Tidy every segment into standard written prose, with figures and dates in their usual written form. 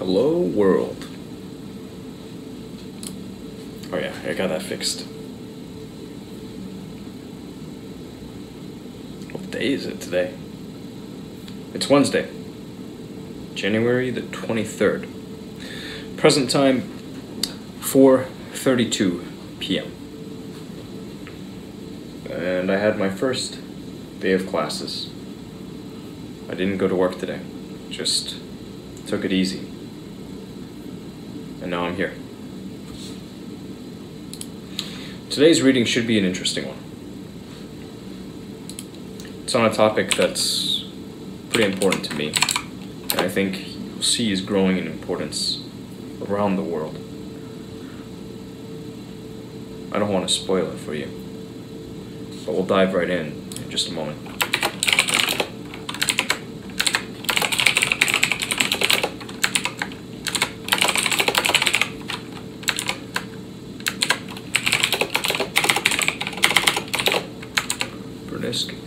Hello world. Oh yeah, I got that fixed. What day is it today? It's Wednesday, January the 23rd. Present time, 4:32 p.m. And I had my first day of classes. I didn't go to work today, just took it easy. And now I'm here. Today's reading should be an interesting one. It's on a topic that's pretty important to me, and I think you'll see is growing in importance around the world. I don't want to spoil it for you, but we'll dive right in just a moment.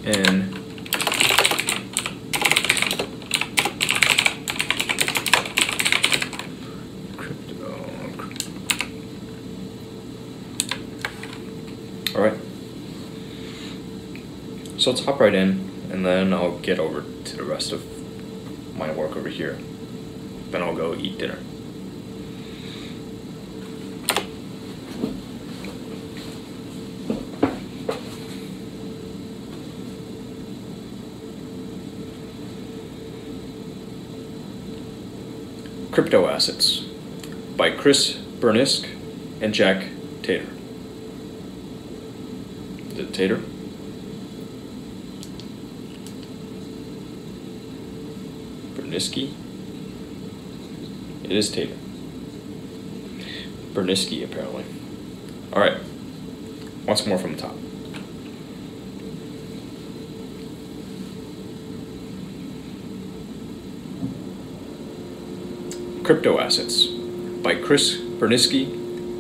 And crypto. All right. So let's hop right in, and then I'll get over to the rest of my work over here. Then I'll go eat dinner. Crypto Assets by Chris Burnisk and Jack Tater. Is it Tater? Burniski? It is Tater. Burniski, apparently. Alright, once more from the top. Crypto Assets by Chris Burniski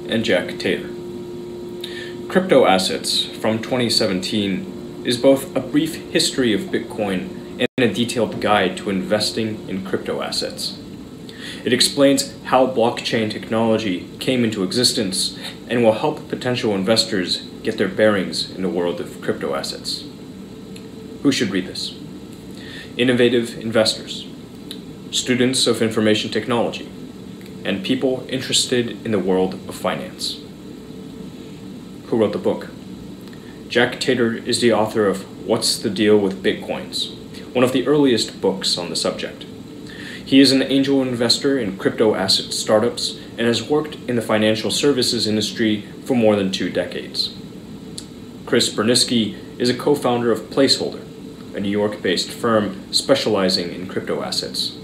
and Jack Tater. Crypto Assets from 2017 is both a brief history of Bitcoin and a detailed guide to investing in crypto assets. It explains how blockchain technology came into existence and will help potential investors get their bearings in the world of crypto assets. Who should read this? Innovative investors, students of information technology, and people interested in the world of finance. Who wrote the book? Jack Tater is the author of What's the Deal with Bitcoins, one of the earliest books on the subject. He is an angel investor in crypto asset startups and has worked in the financial services industry for more than 2 decades. Chris Burniski is a co-founder of Placeholder, a New York-based firm specializing in crypto assets.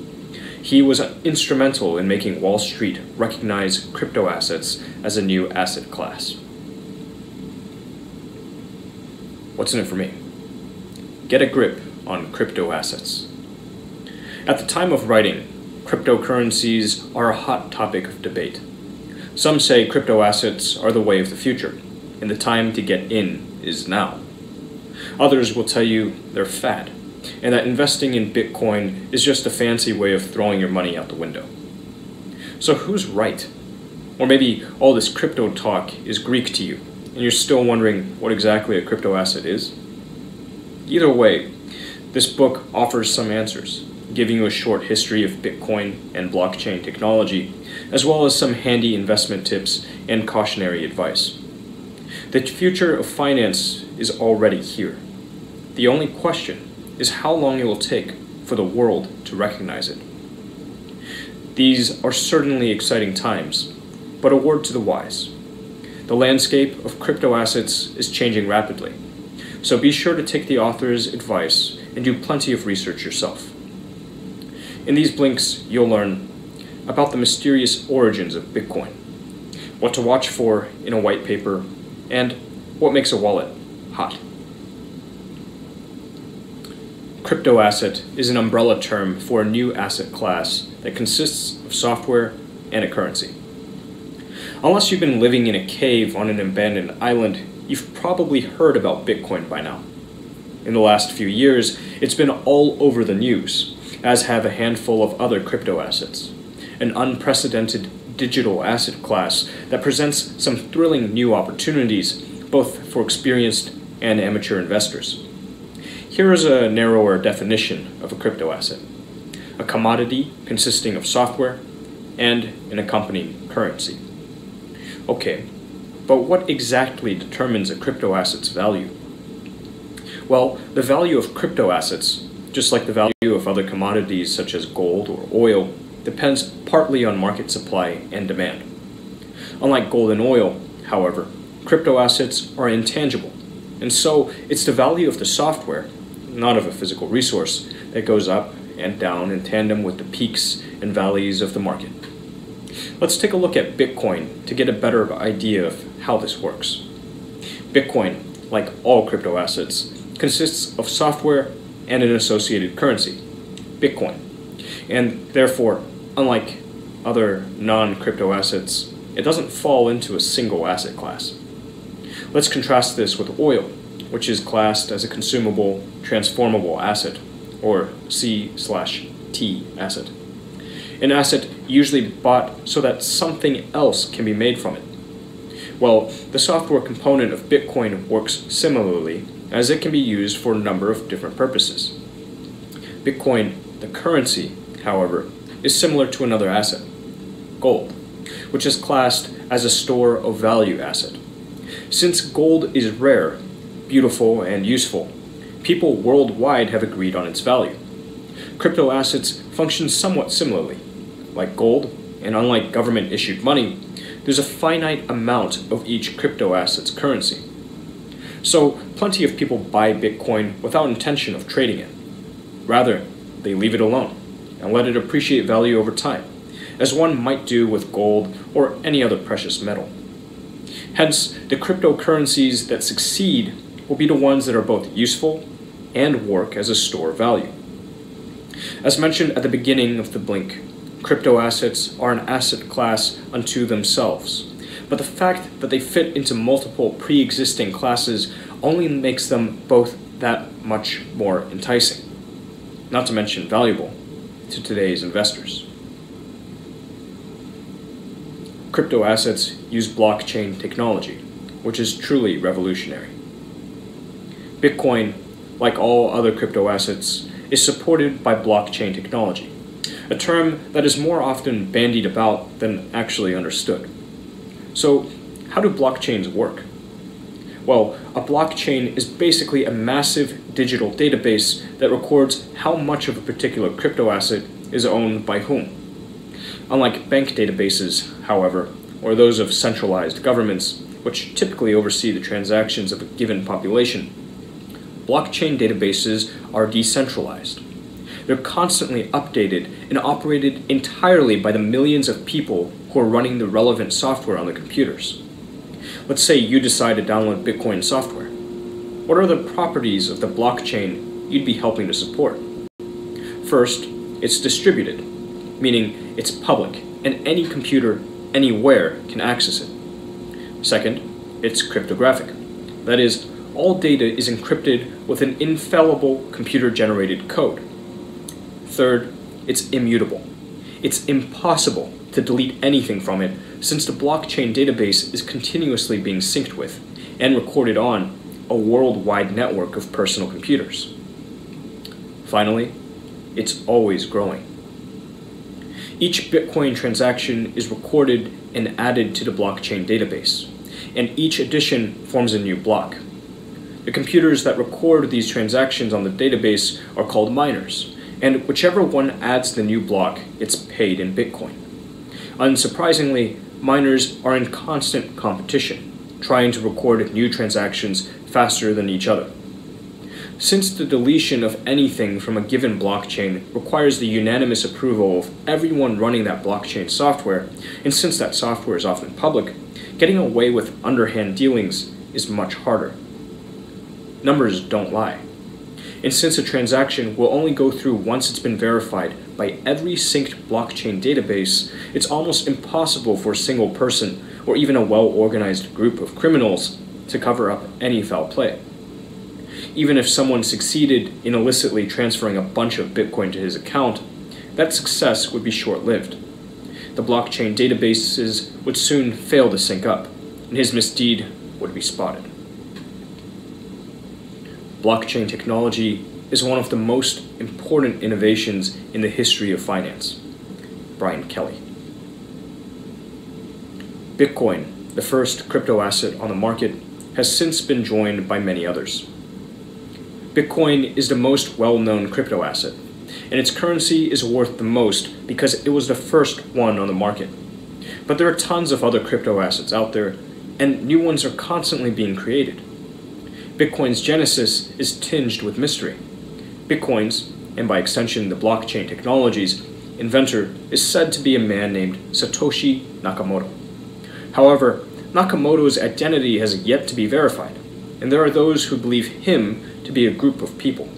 He was instrumental in making Wall Street recognize crypto assets as a new asset class. What's in it for me? Get a grip on crypto assets. At the time of writing, cryptocurrencies are a hot topic of debate. Some say crypto assets are the way of the future, and the time to get in is now. Others will tell you they're fad, and that investing in Bitcoin is just a fancy way of throwing your money out the window. So who's right? Or maybe all this crypto talk is Greek to you, and you're still wondering what exactly a crypto asset is? Either way, this book offers some answers, giving you a short history of Bitcoin and blockchain technology, as well as some handy investment tips and cautionary advice. The future of finance is already here. The only question is how long it will take for the world to recognize it. These are certainly exciting times, but a word to the wise. The landscape of crypto assets is changing rapidly, so be sure to take the author's advice and do plenty of research yourself. In these blinks, you'll learn about the mysterious origins of Bitcoin, what to watch for in a white paper, and what makes a wallet hot. Crypto asset is an umbrella term for a new asset class that consists of software and a currency. Unless you've been living in a cave on an abandoned island, you've probably heard about Bitcoin by now. In the last few years, it's been all over the news, as have a handful of other crypto assets. an unprecedented digital asset class that presents some thrilling new opportunities both for experienced and amateur investors. Here is a narrower definition of a crypto asset: a commodity consisting of software and an accompanying currency. Okay, but what exactly determines a crypto asset's value? Well, the value of crypto assets, just like the value of other commodities such as gold or oil, depends partly on market supply and demand. Unlike gold and oil, however, crypto assets are intangible, and so it's the value of the software, not of a physical resource, that goes up and down in tandem with the peaks and valleys of the market. Let's take a look at Bitcoin to get a better idea of how this works. Bitcoin, like all crypto assets, consists of software and an associated currency, Bitcoin, and therefore, unlike other non-crypto assets, it doesn't fall into a single asset class. Let's contrast this with oil, which is classed as a consumable, transformable asset, or C/T asset. An asset usually bought so that something else can be made from it. Well, the software component of Bitcoin works similarly, as it can be used for a number of different purposes. Bitcoin, the currency, however, is similar to another asset, gold, which is classed as a store of value asset. Since gold is rare, beautiful, and useful, people worldwide have agreed on its value. Crypto assets function somewhat similarly. Like gold, and unlike government-issued money, there's a finite amount of each crypto asset's currency. So plenty of people buy Bitcoin without intention of trading it. Rather, they leave it alone and let it appreciate value over time, as one might do with gold or any other precious metal. Hence, the cryptocurrencies that succeed will be the ones that are both useful and work as a store of value. As mentioned at the beginning of the blink, crypto assets are an asset class unto themselves, but the fact that they fit into multiple pre-existing classes only makes them both that much more enticing, not to mention valuable, to today's investors. Crypto assets use blockchain technology, which is truly revolutionary. Bitcoin, like all other crypto assets, is supported by blockchain technology, a term that is more often bandied about than actually understood. So, how do blockchains work? Well, a blockchain is basically a massive digital database that records how much of a particular crypto asset is owned by whom. Unlike bank databases, however, or those of centralized governments, which typically oversee the transactions of a given population, blockchain databases are decentralized. They're constantly updated and operated entirely by the millions of people who are running the relevant software on the computers. Let's say you decide to download Bitcoin software. What are the properties of the blockchain you'd be helping to support? First, it's distributed, meaning it's public and any computer anywhere can access it. Second, it's cryptographic. That is, all data is encrypted with an infallible computer-generated code. Third, it's immutable. It's impossible to delete anything from it since the blockchain database is continuously being synced with and recorded on a worldwide network of personal computers. Finally, it's always growing. Each Bitcoin transaction is recorded and added to the blockchain database, and each addition forms a new block. The computers that record these transactions on the database are called miners, and whichever one adds the new block gets paid in Bitcoin. Unsurprisingly, miners are in constant competition, trying to record new transactions faster than each other. Since the deletion of anything from a given blockchain requires the unanimous approval of everyone running that blockchain software, and since that software is often public, getting away with underhand dealings is much harder. Numbers don't lie. And since a transaction will only go through once it's been verified by every synced blockchain database, it's almost impossible for a single person or even a well-organized group of criminals to cover up any foul play. Even if someone succeeded in illicitly transferring a bunch of Bitcoin to his account, that success would be short-lived. the blockchain databases would soon fail to sync up, and his misdeed would be spotted. Blockchain technology is one of the most important innovations in the history of finance. Brian Kelly. Bitcoin, the first crypto asset on the market, has since been joined by many others. Bitcoin is the most well-known crypto asset, and its currency is worth the most because it was the first one on the market. But there are tons of other crypto assets out there, and new ones are constantly being created. Bitcoin's genesis is tinged with mystery. Bitcoin's, and by extension the blockchain technology's, inventor is said to be a man named Satoshi Nakamoto. However, Nakamoto's identity has yet to be verified, and there are those who believe him to be a group of people.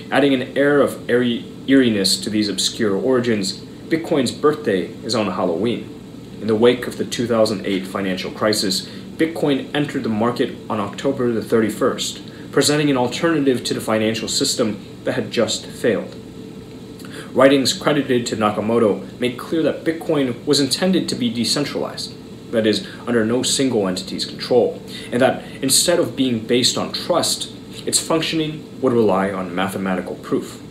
Adding an air of eeriness to these obscure origins, Bitcoin's birthday is on Halloween. In the wake of the 2008 financial crisis, Bitcoin entered the market on October the 31st, presenting an alternative to the financial system that had just failed. Writings credited to Nakamoto make clear that Bitcoin was intended to be decentralized, that is, under no single entity's control, and that instead of being based on trust, its functioning would rely on mathematical proof.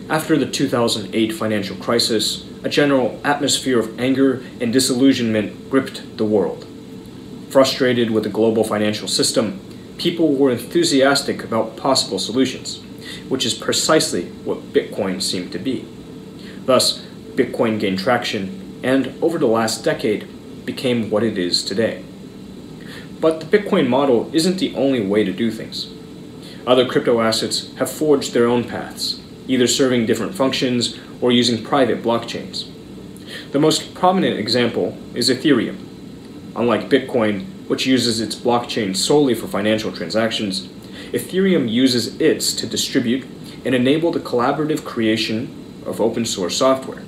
After the 2008 financial crisis, a general atmosphere of anger and disillusionment gripped the world. Frustrated with the global financial system, people were enthusiastic about possible solutions, which is precisely what Bitcoin seemed to be. Thus, Bitcoin gained traction and, over the last decade, became what it is today. But the Bitcoin model isn't the only way to do things. Other crypto assets have forged their own paths, either serving different functions or using private blockchains. The most prominent example is Ethereum. Unlike Bitcoin, which uses its blockchain solely for financial transactions, Ethereum uses its to distribute and enable the collaborative creation of open source software.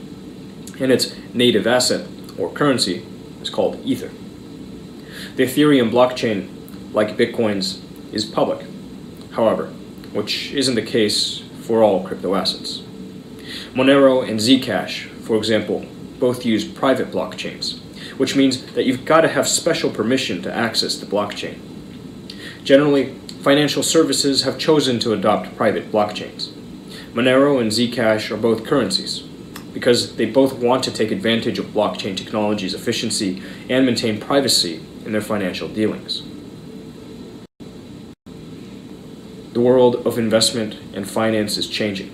And its native asset, or currency, is called Ether. The Ethereum blockchain, like Bitcoin's, is public, however, which isn't the case for all crypto assets. Monero and Zcash, for example, both use private blockchains, which means that you've got to have special permission to access the blockchain. Generally, financial services have chosen to adopt private blockchains. Monero and Zcash are both currencies, because they both want to take advantage of blockchain technology's efficiency and maintain privacy in their financial dealings. The world of investment and finance is changing,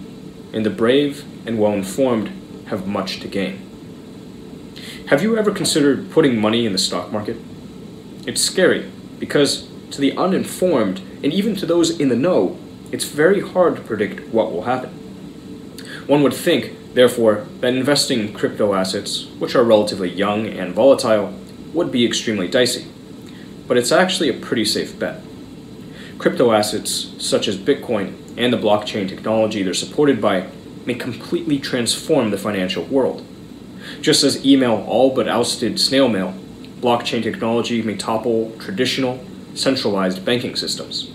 and the brave and well-informed have much to gain. Have you ever considered putting money in the stock market? It's scary because to the uninformed and even to those in the know, it's very hard to predict what will happen. One would think, therefore, that investing in crypto assets, which are relatively young and volatile, would be extremely dicey. But it's actually a pretty safe bet. Crypto assets, such as Bitcoin and the blockchain technology they're supported by, may completely transform the financial world. Just as email all but ousted snail mail, blockchain technology may topple traditional, centralized banking systems.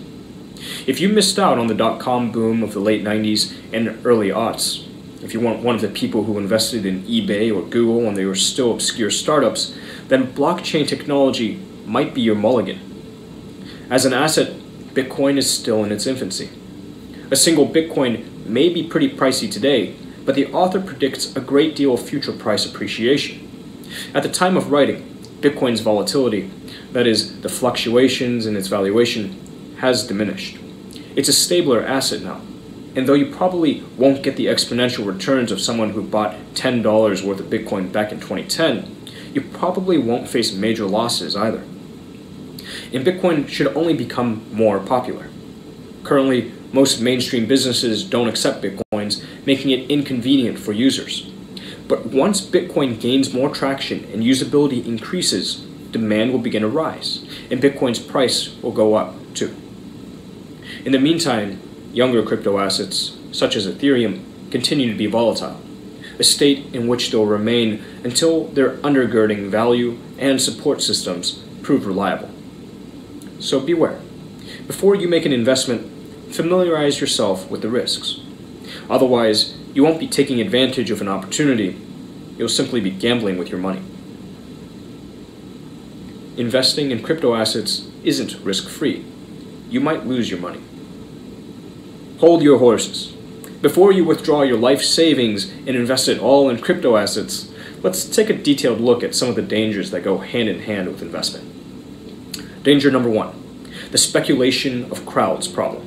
If you missed out on the dot-com boom of the late 90s and early aughts, if you weren't one of the people who invested in eBay or Google when they were still obscure startups, then blockchain technology might be your mulligan. As an asset, Bitcoin is still in its infancy. A single Bitcoin may be pretty pricey today, but the author predicts a great deal of future price appreciation. At the time of writing, Bitcoin's volatility, that is, the fluctuations in its valuation, has diminished. It's a stabler asset now, and though you probably won't get the exponential returns of someone who bought $10 worth of Bitcoin back in 2010, you probably won't face major losses either. And Bitcoin should only become more popular. Currently, most mainstream businesses don't accept Bitcoins, making it inconvenient for users. But once Bitcoin gains more traction and usability increases, demand will begin to rise, and Bitcoin's price will go up too. In the meantime, younger crypto assets, such as Ethereum, continue to be volatile, a state in which they'll remain until their undergirding value and support systems prove reliable. So beware. Before you make an investment, familiarize yourself with the risks. Otherwise, you won't be taking advantage of an opportunity, you'll simply be gambling with your money. Investing in crypto assets isn't risk-free. You might lose your money. Hold your horses. Before you withdraw your life savings and invest it all in crypto assets, let's take a detailed look at some of the dangers that go hand in hand with investment. Danger number 1, the speculation of crowds problem.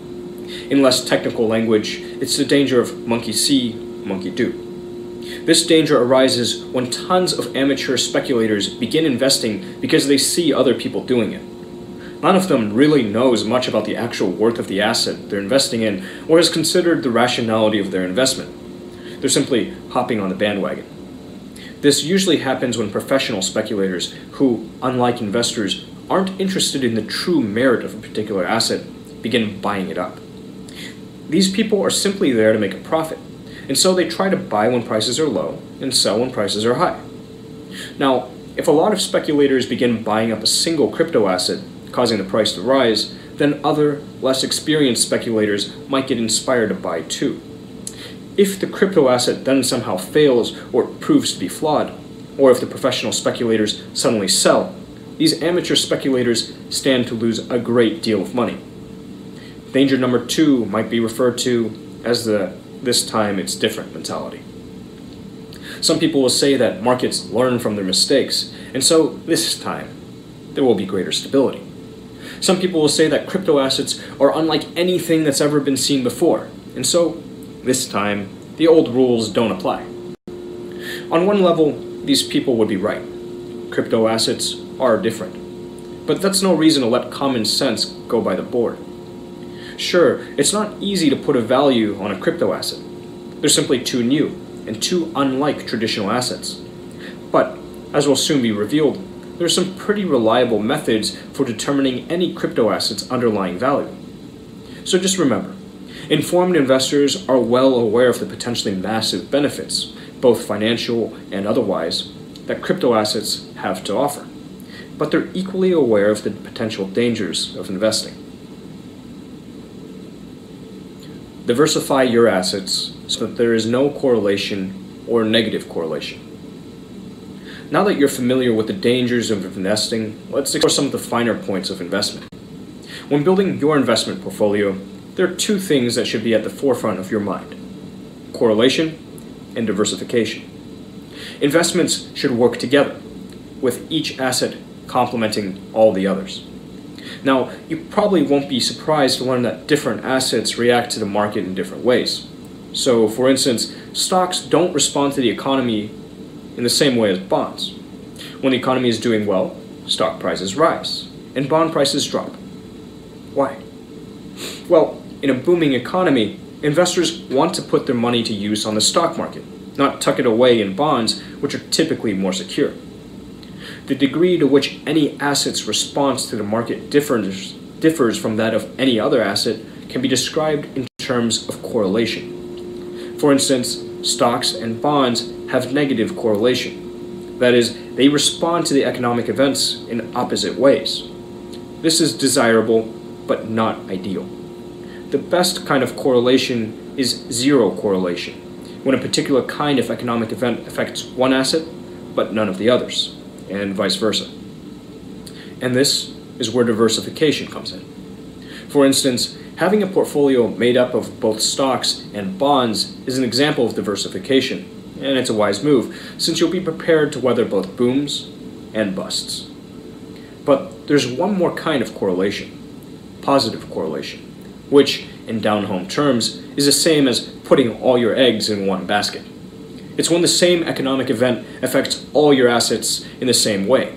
In less technical language, it's the danger of monkey see, monkey do. This danger arises when tons of amateur speculators begin investing because they see other people doing it. None of them really knows much about the actual worth of the asset they're investing in or has considered the rationality of their investment. They're simply hopping on the bandwagon. This usually happens when professional speculators who, unlike investors, aren't interested in the true merit of a particular asset begin buying it up. These people are simply there to make a profit, and so they try to buy when prices are low and sell when prices are high. Now, if a lot of speculators begin buying up a single crypto asset, causing the price to rise, then other, less experienced speculators might get inspired to buy too. If the crypto asset then somehow fails or proves to be flawed, or if the professional speculators suddenly sell, these amateur speculators stand to lose a great deal of money. Danger number 2 might be referred to as the "this time it's different" mentality. Some people will say that markets learn from their mistakes, and so this time there will be greater stability. Some people will say that crypto assets are unlike anything that's ever been seen before, and so this time the old rules don't apply. On one level, these people would be right. Crypto assets are different. But that's no reason to let common sense go by the board. Sure, it's not easy to put a value on a crypto asset. They're simply too new and too unlike traditional assets. But, as will soon be revealed, there are some pretty reliable methods for determining any crypto asset's underlying value. So just remember, informed investors are well aware of the potentially massive benefits, both financial and otherwise, that crypto assets have to offer. But they're equally aware of the potential dangers of investing. Diversify your assets so that there is no correlation or negative correlation. Now that you're familiar with the dangers of investing, let's explore some of the finer points of investment. When building your investment portfolio, there are 2 things that should be at the forefront of your mind: correlation and diversification. Investments should work together, with each asset complementing all the others. Now, you probably won't be surprised to learn that different assets react to the market in different ways. So, for instance, stocks don't respond to the economy in the same way as bonds. When the economy is doing well, stock prices rise, and bond prices drop. Why? Well, in a booming economy, investors want to put their money to use on the stock market, not tuck it away in bonds, which are typically more secure. The degree to which any asset's response to the market differs from that of any other asset can be described in terms of correlation. For instance, stocks and bonds have negative correlation. That is, they respond to the economic events in opposite ways. This is desirable, but not ideal. The best kind of correlation is zero correlation, when a particular kind of economic event affects one asset, but none of the others, and vice versa. And this is where diversification comes in. For instance, having a portfolio made up of both stocks and bonds is an example of diversification, and it's a wise move, since you'll be prepared to weather both booms and busts. But there's one more kind of correlation: positive correlation, which, in down-home terms, is the same as putting all your eggs in one basket. It's when the same economic event affects all your assets in the same way.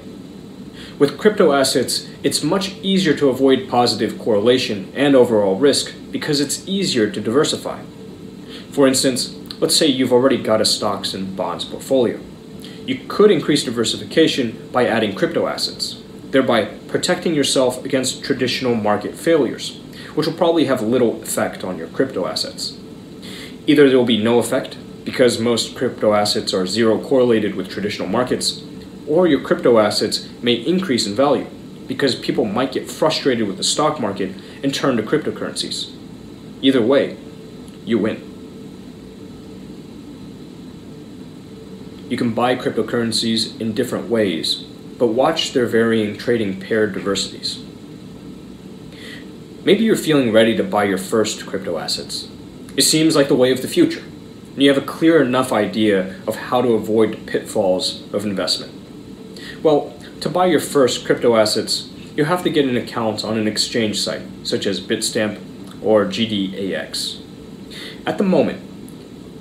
With crypto assets, it's much easier to avoid positive correlation and overall risk because it's easier to diversify. For instance, let's say you've already got a stocks and bonds portfolio. You could increase diversification by adding crypto assets, thereby protecting yourself against traditional market failures, which will probably have little effect on your crypto assets. Either there will be no effect, because most crypto assets are zero correlated with traditional markets, or your crypto assets may increase in value, because people might get frustrated with the stock market and turn to cryptocurrencies. Either way, you win. You can buy cryptocurrencies in different ways, but watch their varying trading pair diversities. Maybe you're feeling ready to buy your first crypto assets. It seems like the way of the future, and you have a clear enough idea of how to avoid pitfalls of investment. Well, to buy your first crypto assets, you have to get an account on an exchange site, such as Bitstamp or GDAX. At the moment,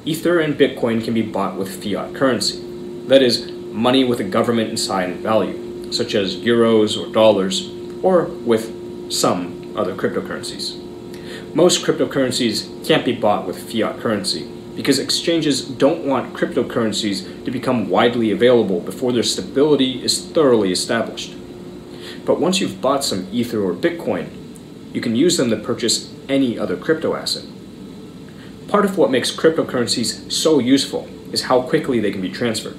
Ether and Bitcoin can be bought with fiat currency, that is, money with a government assigned value, such as euros or dollars, or with some other cryptocurrencies. Most cryptocurrencies can't be bought with fiat currency because exchanges don't want cryptocurrencies to become widely available before their stability is thoroughly established. But once you've bought some Ether or Bitcoin, you can use them to purchase any other crypto asset. Part of what makes cryptocurrencies so useful is how quickly they can be transferred.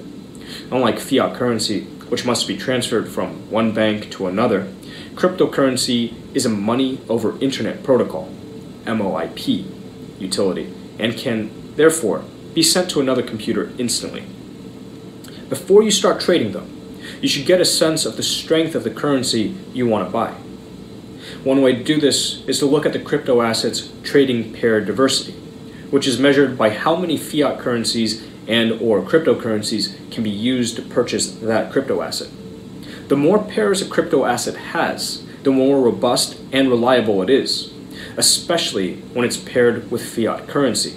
Unlike fiat currency, which must be transferred from one bank to another, cryptocurrency is a money over internet protocol, MOIP, utility, and can, therefore, be sent to another computer instantly. Before you start trading them, you should get a sense of the strength of the currency you want to buy. One way to do this is to look at the crypto asset's trading pair diversity, which is measured by how many fiat currencies and/or cryptocurrencies can be used to purchase that crypto asset. The more pairs a crypto asset has, the more robust and reliable it is, especially when it's paired with fiat currency.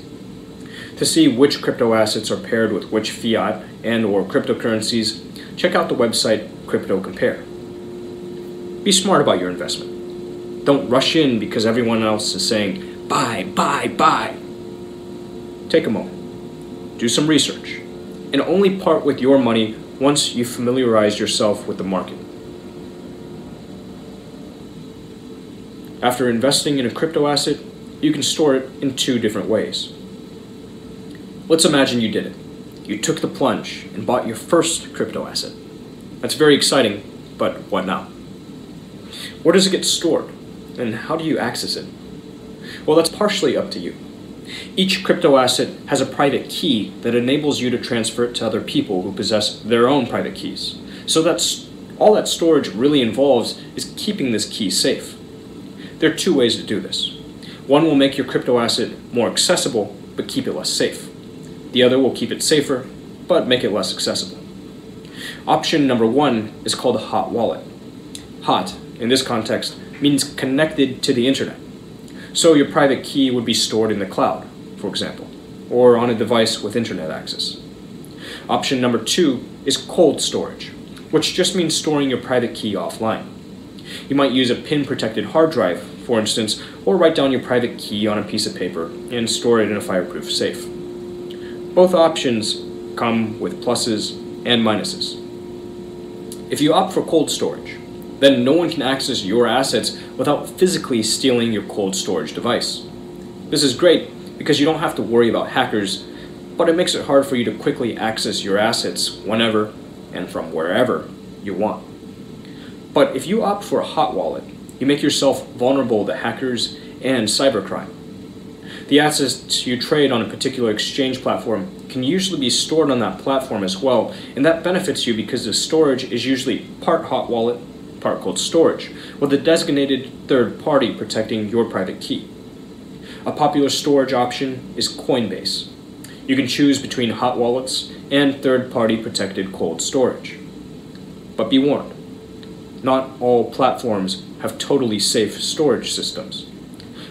To see which crypto assets are paired with which fiat and/or cryptocurrencies, check out the website Crypto Compare. Be smart about your investment. Don't rush in because everyone else is saying, buy, buy, buy. Take a moment, do some research, and only part with your money once you've familiarized yourself with the market. After investing in a crypto asset, you can store it in two different ways. Let's imagine you did it. You took the plunge and bought your first crypto asset. That's very exciting, but what now? Where does it get stored, and how do you access it? Well, that's partially up to you. Each crypto asset has a private key that enables you to transfer it to other people who possess their own private keys. So all that storage really involves is keeping this key safe. There are two ways to do this. One will make your crypto asset more accessible, but keep it less safe. The other will keep it safer, but make it less accessible. Option number one is called a hot wallet. Hot, in this context, means connected to the internet. So your private key would be stored in the cloud, for example, or on a device with internet access. Option number two is cold storage, which just means storing your private key offline. You might use a pin-protected hard drive, for instance, or write down your private key on a piece of paper and store it in a fireproof safe. Both options come with pluses and minuses. If you opt for cold storage, then no one can access your assets without physically stealing your cold storage device. This is great because you don't have to worry about hackers, but it makes it hard for you to quickly access your assets whenever and from wherever you want. But if you opt for a hot wallet, you make yourself vulnerable to hackers and cybercrime. The assets you trade on a particular exchange platform can usually be stored on that platform as well, and that benefits you because the storage is usually part hot wallet, part cold storage, with a designated third party protecting your private key. A popular storage option is Coinbase. You can choose between hot wallets and third-party protected cold storage. But be warned, not all platforms have totally safe storage systems.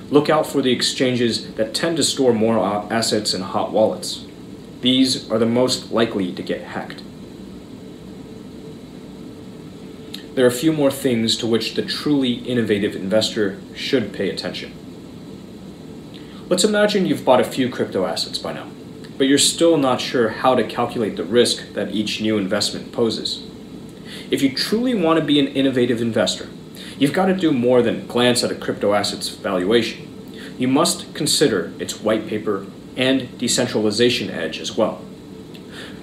Look out for the exchanges that tend to store more assets in hot wallets. These are the most likely to get hacked. There are a few more things to which the truly innovative investor should pay attention. Let's imagine you've bought a few crypto assets by now, but you're still not sure how to calculate the risk that each new investment poses. If you truly want to be an innovative investor, you've got to do more than glance at a crypto asset's valuation. You must consider its white paper and decentralization edge as well.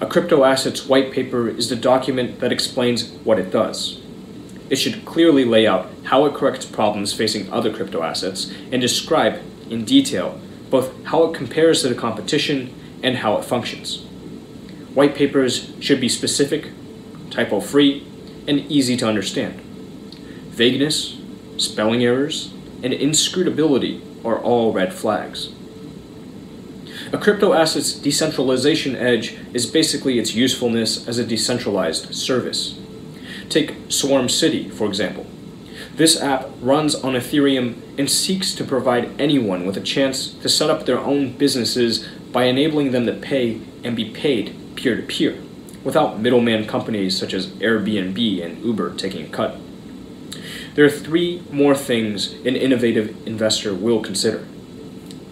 A crypto asset's white paper is the document that explains what it does. It should clearly lay out how it corrects problems facing other crypto assets and describe in detail both how it compares to the competition and how it functions. White papers should be specific, typo-free, and easy to understand. Vagueness, spelling errors, and inscrutability are all red flags. A crypto asset's decentralization edge is basically its usefulness as a decentralized service. Take Swarm City, for example. This app runs on Ethereum and seeks to provide anyone with a chance to set up their own businesses by enabling them to pay and be paid peer-to-peer, without middleman companies such as Airbnb and Uber taking a cut. There are three more things an innovative investor will consider: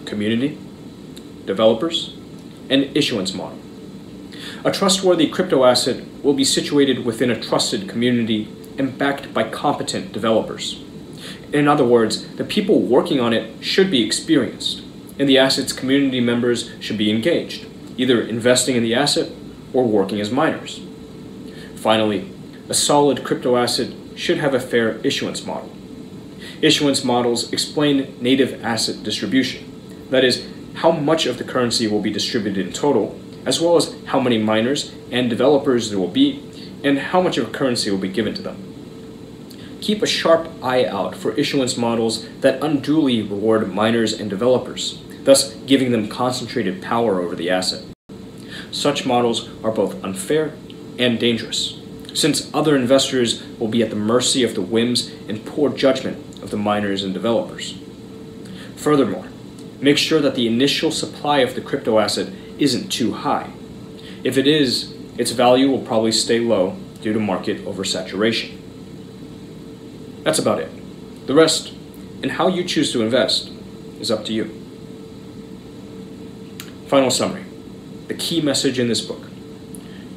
community, developers, and issuance model. A trustworthy crypto asset will be situated within a trusted community and backed by competent developers. In other words, the people working on it should be experienced, and the asset's community members should be engaged, either investing in the asset or working as miners. Finally, a solid crypto asset should have a fair issuance model. Issuance models explain native asset distribution, that is, how much of the currency will be distributed in total, as well as how many miners and developers there will be, and how much of a currency will be given to them. Keep a sharp eye out for issuance models that unduly reward miners and developers, thus giving them concentrated power over the asset. Such models are both unfair and dangerous, since other investors will be at the mercy of the whims and poor judgment of the miners and developers. Furthermore, make sure that the initial supply of the crypto asset isn't too high. If it is, its value will probably stay low due to market oversaturation. That's about it. The rest, and how you choose to invest, is up to you. Final summary. The key message in this book.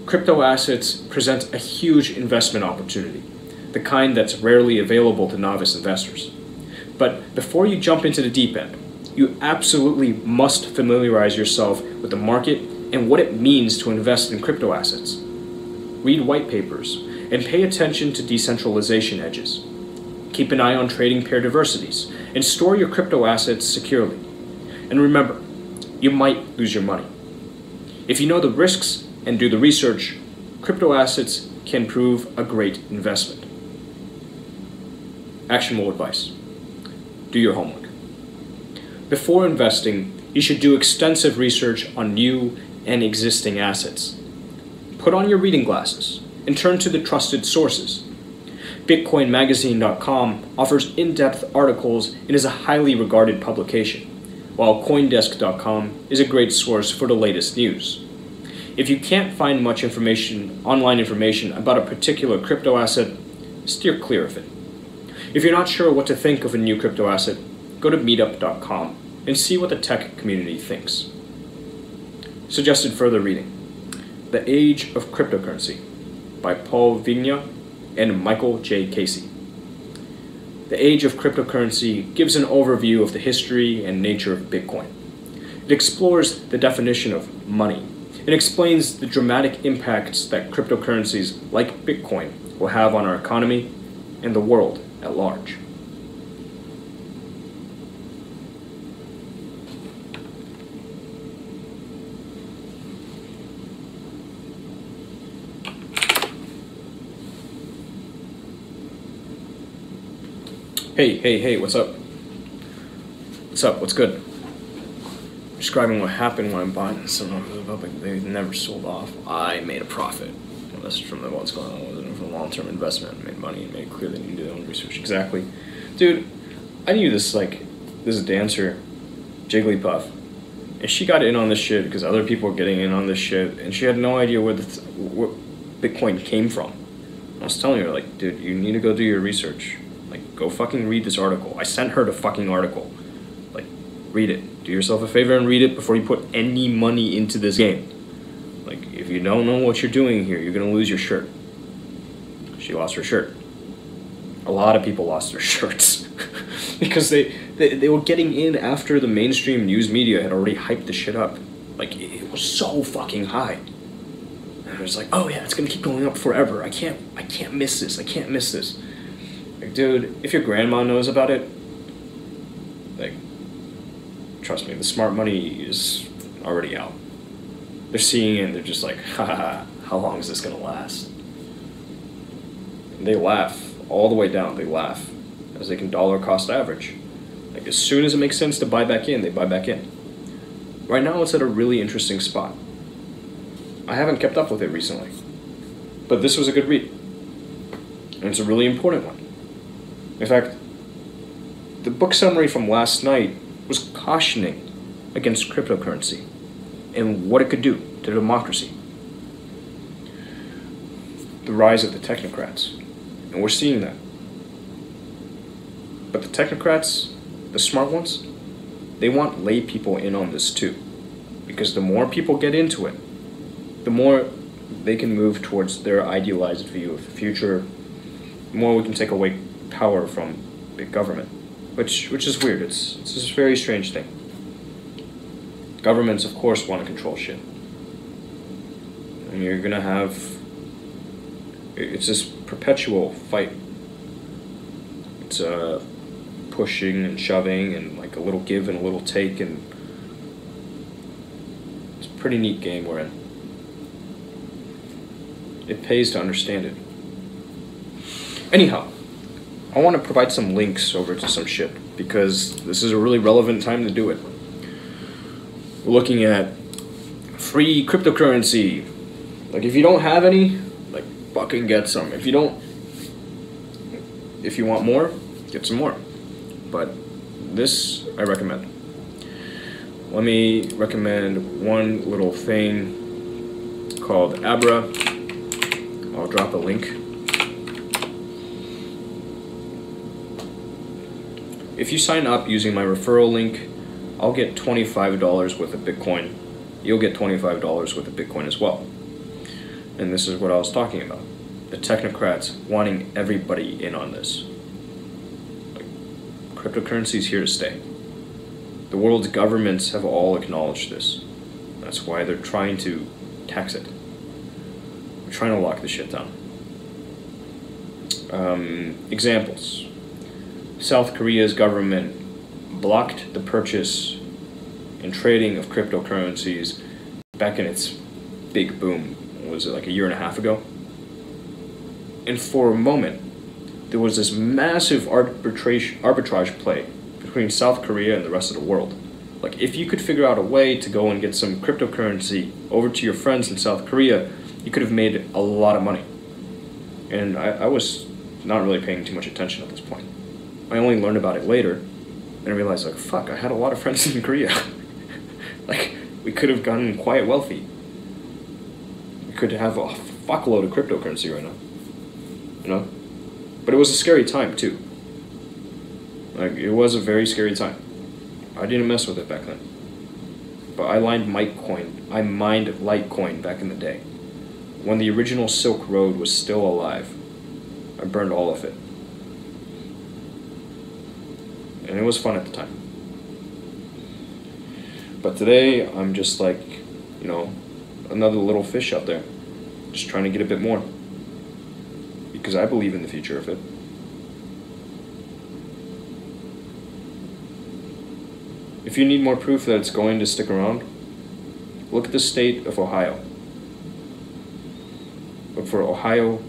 Crypto assets present a huge investment opportunity, the kind that's rarely available to novice investors. But before you jump into the deep end, you absolutely must familiarize yourself with the market and what it means to invest in crypto assets. Read white papers and pay attention to decentralization edges. Keep an eye on trading pair diversities and store your crypto assets securely. And remember, you might lose your money. If you know the risks and do the research, crypto assets can prove a great investment. Actionable advice. Do your homework. Before investing, you should do extensive research on new and existing assets. Put on your reading glasses and turn to the trusted sources. BitcoinMagazine.com offers in-depth articles and is a highly regarded publication, while CoinDesk.com is a great source for the latest news. If you can't find much online information about a particular crypto asset, steer clear of it. If you're not sure what to think of a new crypto asset, go to meetup.com and see what the tech community thinks. Suggested further reading: The Age of Cryptocurrency by Paul Vigna and Michael J. Casey. The Age of Cryptocurrency gives an overview of the history and nature of Bitcoin. It explores the definition of money and explains the dramatic impacts that cryptocurrencies like Bitcoin will have on our economy and the world at large. Hey, what's up? What's up? What's good? Describing what happened when I'm buying something public, they never sold off. I made a profit. Well, that's from what's going on with it. From long-term investment, made money, and made it clear they need to do their own research. Exactly. Dude, I knew this dancer, Jigglypuff, and she got in on this shit because other people were getting in on this shit, and she had no idea where Bitcoin came from. I was telling her, like, dude, you need to go do your research. Like, go fucking read this article. I sent her the fucking article. Like, read it. Do yourself a favor and read it before you put any money into this game. Like, if you don't know what you're doing here, you're gonna lose your shirt. She lost her shirt. A lot of people lost their shirts. Because they were getting in after the mainstream news media had already hyped the shit up. Like, it was so fucking high. And it was like, oh yeah, it's gonna keep going up forever. I can't miss this. I can't miss this. Like, dude, if your grandma knows about it, like, trust me, the smart money is already out. They're seeing it and they're just like, haha, how long is this gonna last? And they laugh all the way down. They laugh as they can dollar cost average. Like as soon as it makes sense to buy back in, they buy back in. Right now it's at a really interesting spot. I haven't kept up with it recently, but this was a good read. And it's a really important one. In fact, the book summary from last night was cautioning against cryptocurrency and what it could do to democracy. The rise of the technocrats. And we're seeing that. But the technocrats, the smart ones, they want lay people in on this too. Because the more people get into it, the more they can move towards their idealized view of the future, the more we can take away power from big government. Which is weird. It's this very strange thing. Governments, of course, want to control shit. And you're gonna have... It's this perpetual fight. It's pushing and shoving and like a little give and a little take, and it's a pretty neat game we're in. It pays to understand it. Anyhow, I want to provide some links over to some shit because this is a really relevant time to do it. We're looking at free cryptocurrency. Like if you don't have any, like fucking get some. If you want more, get some more. But this I recommend. Let me recommend one little thing called Abra. I'll drop a link. If you sign up using my referral link, I'll get $25 worth of Bitcoin. You'll get $25 worth of Bitcoin as well. And this is what I was talking about. The technocrats wanting everybody in on this. Like, cryptocurrency is here to stay. The world's governments have all acknowledged this. That's why they're trying to tax it. They're trying to lock the shit down. Examples. South Korea's government blocked the purchase and trading of cryptocurrencies back in its big boom. Was it like a year and a half ago? And for a moment, there was this massive arbitrage play between South Korea and the rest of the world. Like, if you could figure out a way to go and get some cryptocurrency over to your friends in South Korea, you could have made a lot of money. And I was not really paying too much attention at this point. I only learned about it later, and I realized, like, fuck, I had a lot of friends in Korea. Like, we could have gotten quite wealthy. We could have a fuckload of cryptocurrency right now. You know? But it was a scary time, too. Like, it was a very scary time. I didn't mess with it back then. But I mined Litecoin back in the day. When the original Silk Road was still alive. I burned all of it. And it was fun at the time. But today, I'm just like, you know, another little fish out there. Just trying to get a bit more. Because I believe in the future of it. If you need more proof that it's going to stick around, look at the state of Ohio. Look for Ohio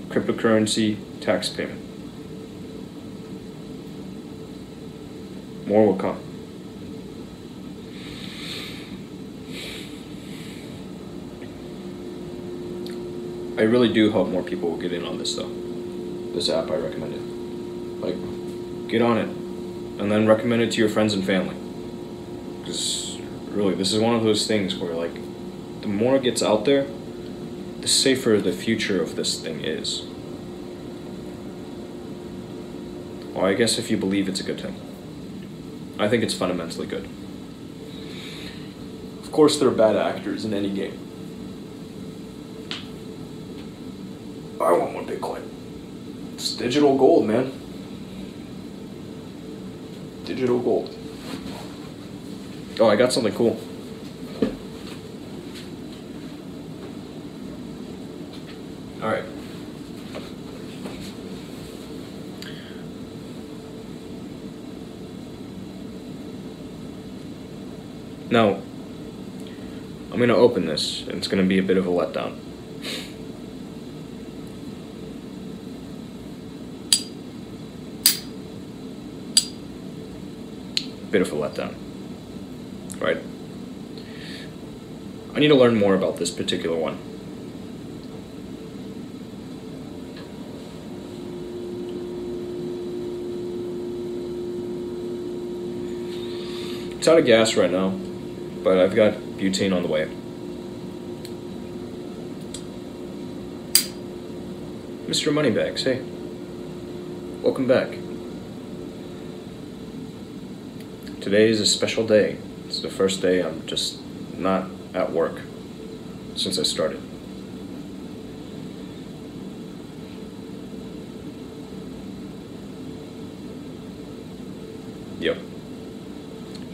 cryptocurrency tax payment. More will come. I really do hope more people will get in on this though. This app, I recommend it. Like, get on it. And then recommend it to your friends and family. Because really, this is one of those things where, like, the more it gets out there, the safer the future of this thing is. Well, I guess if you believe it's a good thing. I think it's fundamentally good. Of course, there are bad actors in any game. I want one Bitcoin. It's digital gold, man. Digital gold. Oh, I got something cool. Alright. Now, I'm going to open this, and it's going to be a bit of a letdown. Bit of a letdown, right? I need to learn more about this particular one. It's out of gas right now, but I've got butane on the way. Mr. Moneybags, hey. Welcome back. Today is a special day. It's the first day I'm just not at work since I started. Yep.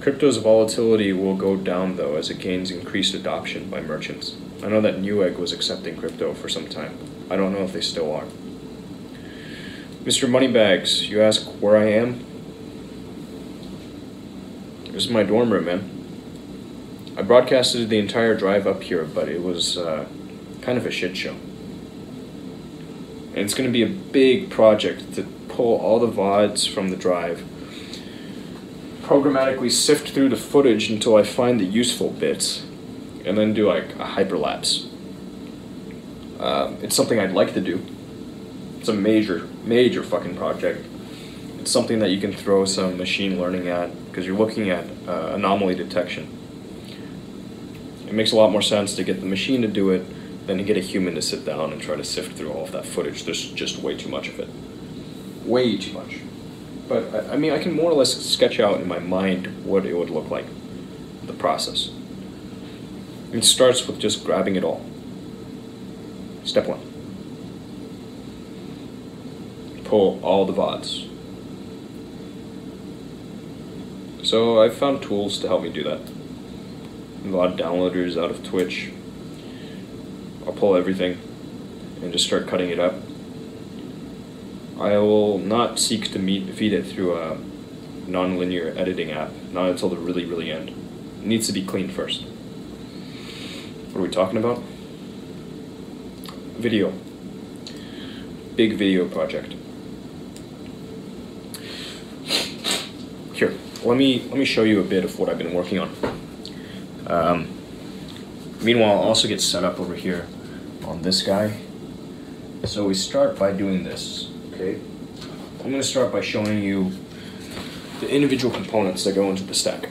Crypto's volatility will go down though as it gains increased adoption by merchants. I know that Newegg was accepting crypto for some time. I don't know if they still are. Mr. Moneybags, you ask where I am? This is my dorm room, man. I broadcasted the entire drive up here, but it was kind of a shit show. And it's going to be a big project to pull all the VODs from the drive, programmatically sift through the footage until I find the useful bits, and then do like a hyperlapse. It's something I'd like to do. It's a major fucking project. It's something that you can throw some machine learning at, because you're looking at anomaly detection. It makes a lot more sense to get the machine to do it than to get a human to sit down and try to sift through all of that footage. There's just way too much of it. Way too much. But, I mean, I can more or less sketch out in my mind what it would look like, the process. It starts with just grabbing it all. Step 1. Pull all the VODs. So I've found tools to help me do that. VOD downloaders out of Twitch. I'll pull everything and just start cutting it up. I will not seek to feed it through a non-linear editing app, not until the really end. It needs to be cleaned first. What are we talking about? Video. Big video project. Here, let me show you a bit of what I've been working on. Meanwhile, I'll also get set up over here on this guy. So we start by doing this. Okay, I'm going to start by showing you the individual components that go into the stack.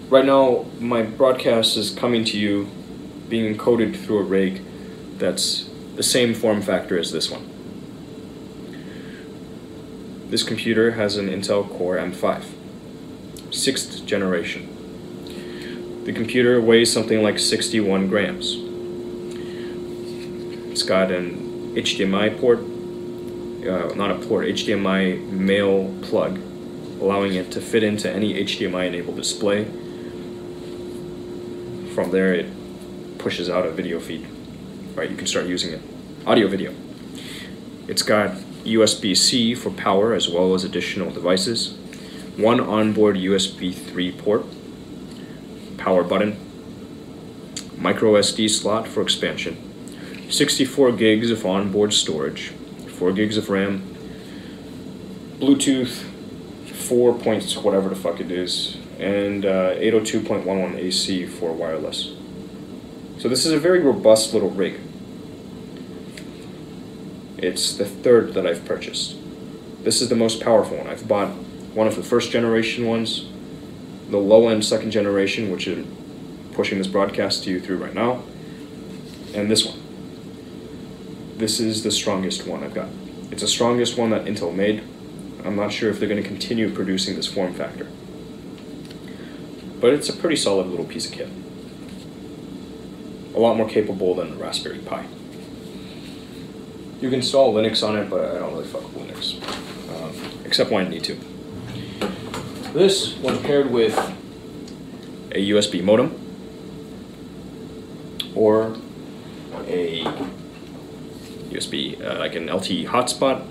Right now, my broadcast is coming to you being encoded through a rig that's the same form factor as this one. This computer has an Intel Core M5, 6th generation. The computer weighs something like 61 grams. It's got an HDMI port, HDMI male plug, allowing it to fit into any HDMI-enabled display. From there, it pushes out a video feed. Right, you can start using it. Audio, video. It's got USB-C for power as well as additional devices. One onboard USB 3 port, power button, micro SD slot for expansion, 64 gigs of onboard storage, 4 gigs of RAM, Bluetooth 4 points, whatever the fuck it is, and 802.11 AC for wireless. So this is a very robust little rig. It's the third that I've purchased. This is the most powerful one. I've bought one of the first generation ones, the low-end second generation, which I'm pushing this broadcast to you through right now, and this one. This is the strongest one I've got. It's the strongest one that Intel made. I'm not sure if they're going to continue producing this form factor. But it's a pretty solid little piece of kit. A lot more capable than the Raspberry Pi. You can install Linux on it, but I don't really fuck with Linux. Except when I need to. This, when paired with a USB modem, or a USB, like an LTE hotspot,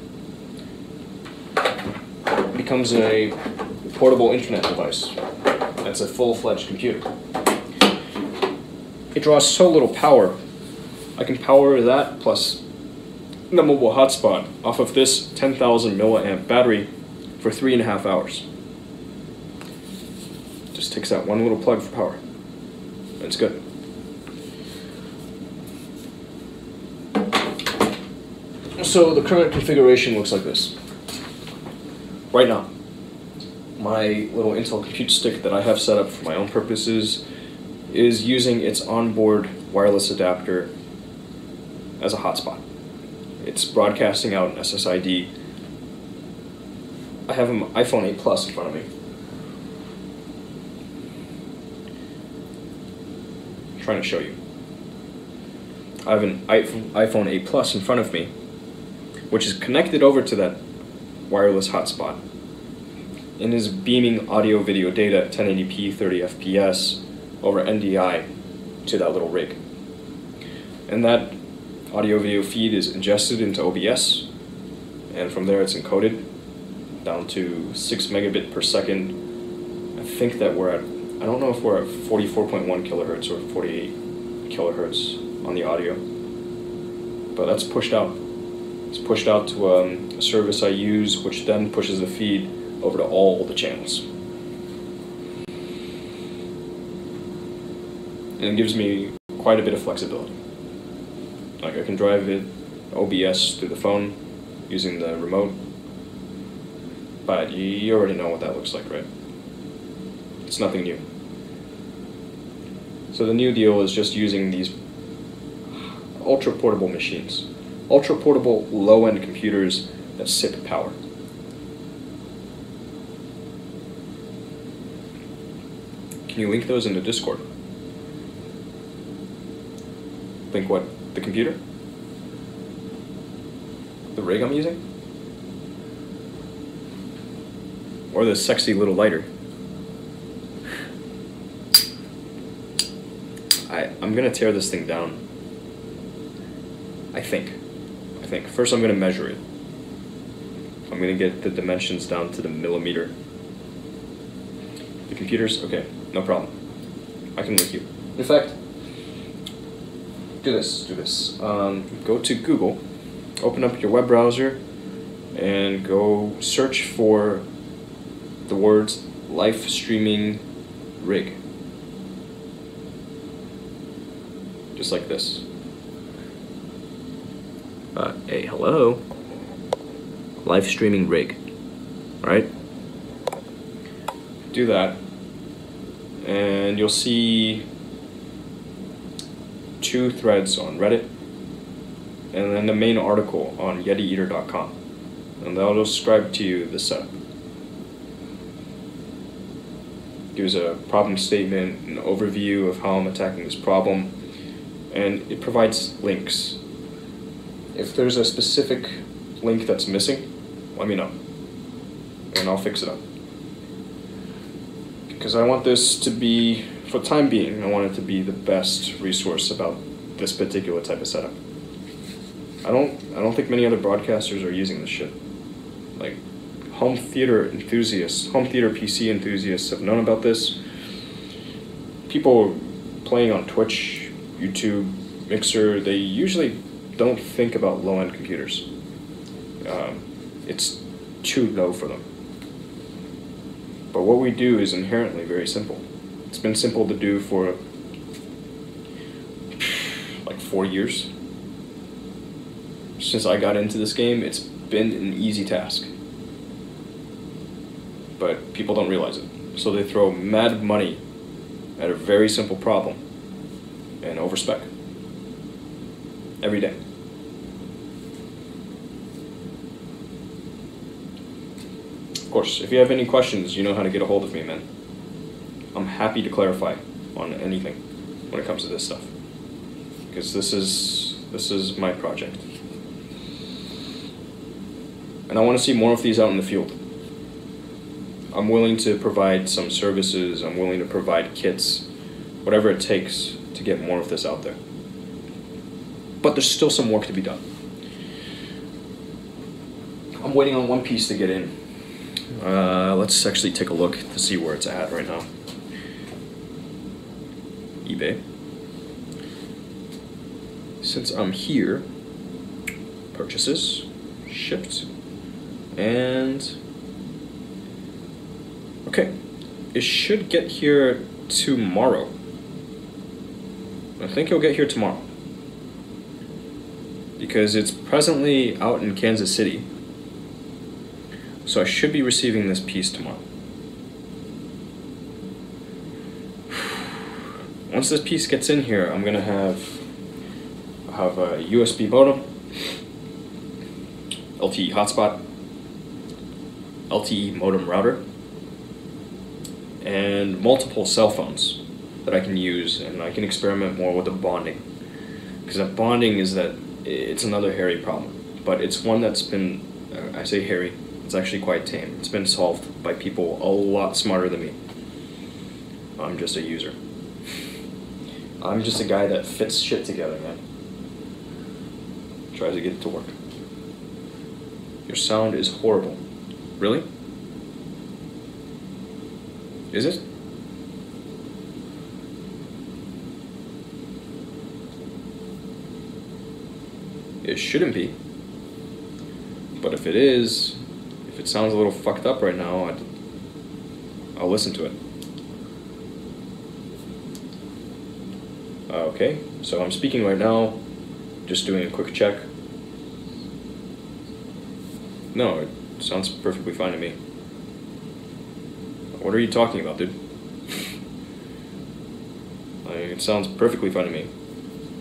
becomes a portable internet device. That's a full-fledged computer. it draws so little power. I can power that plus the mobile hotspot off of this 10,000 milliamp battery for 3.5 hours. Just takes out one little plug for power. It's good. So the current configuration looks like this. Right now, my little Intel Compute Stick that I have set up for my own purposes is using its onboard wireless adapter as a hotspot. It's broadcasting out an SSID. I have an iPhone 8 Plus in front of me. I'm trying to show you. I have an iPhone 8 Plus in front of me, which is connected over to that wireless hotspot and is beaming audio video data at 1080p 30 FPS over NDI to that little rig. And that audio video feed is ingested into OBS, and from there it's encoded down to 6 megabit per second. I think that we're at, I don't know if we're at 44.1 kilohertz or 48 kilohertz on the audio, but that's pushed out. It's pushed out to a service I use, which then pushes the feed over to all the channels. And it gives me quite a bit of flexibility. Like I can drive it OBS through the phone using the remote, but you already know what that looks like, right? It's nothing new. So the new deal is just using these ultra portable machines. Ultra portable low-end computers that sip power. Can you link those into Discord? Link what? The computer? The rig I'm using? Or the sexy little lighter? I'm gonna tear this thing down. I think. First I'm going to measure it. I'm going to get the dimensions down to the millimeter. The computers? Okay, no problem. I can link you. In fact, do this. Go to Google, open up your web browser, and go search for the words live streaming rig. Just like this. Hey, hello. Live streaming rig. Right? Do that, and you'll see 2 threads on Reddit, and then the main article on YetiEater.com, and that'll describe to you the setup. Gives a problem statement, an overview of how I'm attacking this problem, and it provides links. If there's a specific link that's missing, let me know, and I'll fix it up. Because I want this to be, for the time being, I want it to be the best resource about this particular type of setup. I don't think many other broadcasters are using this shit. Like, home theater enthusiasts, home theater PC enthusiasts have known about this. People playing on Twitch, YouTube, Mixer, they usually don't think about low-end computers. It's too low for them. But what we do is inherently very simple. It's been simple to do for like 4 years. Since I got into this game, it's been an easy task. But people don't realize it. So they throw mad money at a very simple problem and overspec every day. Of course, if you have any questions, you know how to get a hold of me, man. I'm happy to clarify on anything when it comes to this stuff, because this is my project, and I want to see more of these out in the field. I'm willing to provide some services. I'm willing to provide kits, whatever it takes to get more of this out there. But there's still some work to be done. I'm waiting on one piece to get in. Let's actually take a look to see where it's at right now. eBay. since I'm here, purchases, shipped, and okay, it should get here tomorrow. I think it'll get here tomorrow because it's presently out in Kansas City, so I should be receiving this piece tomorrow. Once this piece gets in here, I'm gonna have a USB modem, LTE hotspot, LTE modem router, and multiple cell phones that I can use, and I can experiment more with the bonding. Because that bonding it's another hairy problem, but it's one that's been, I say hairy, it's actually quite tame. It's been solved by people a lot smarter than me. I'm just a user. I'm just a guy that fits shit together, man. Tries to get it to work. Your sound is horrible. Really? Is it? It shouldn't be. But if it is, if it sounds a little fucked up right now, I'll listen to it. Okay, so I'm speaking right now, just doing a quick check. No, it sounds perfectly fine to me. What are you talking about, dude? It sounds perfectly fine to me.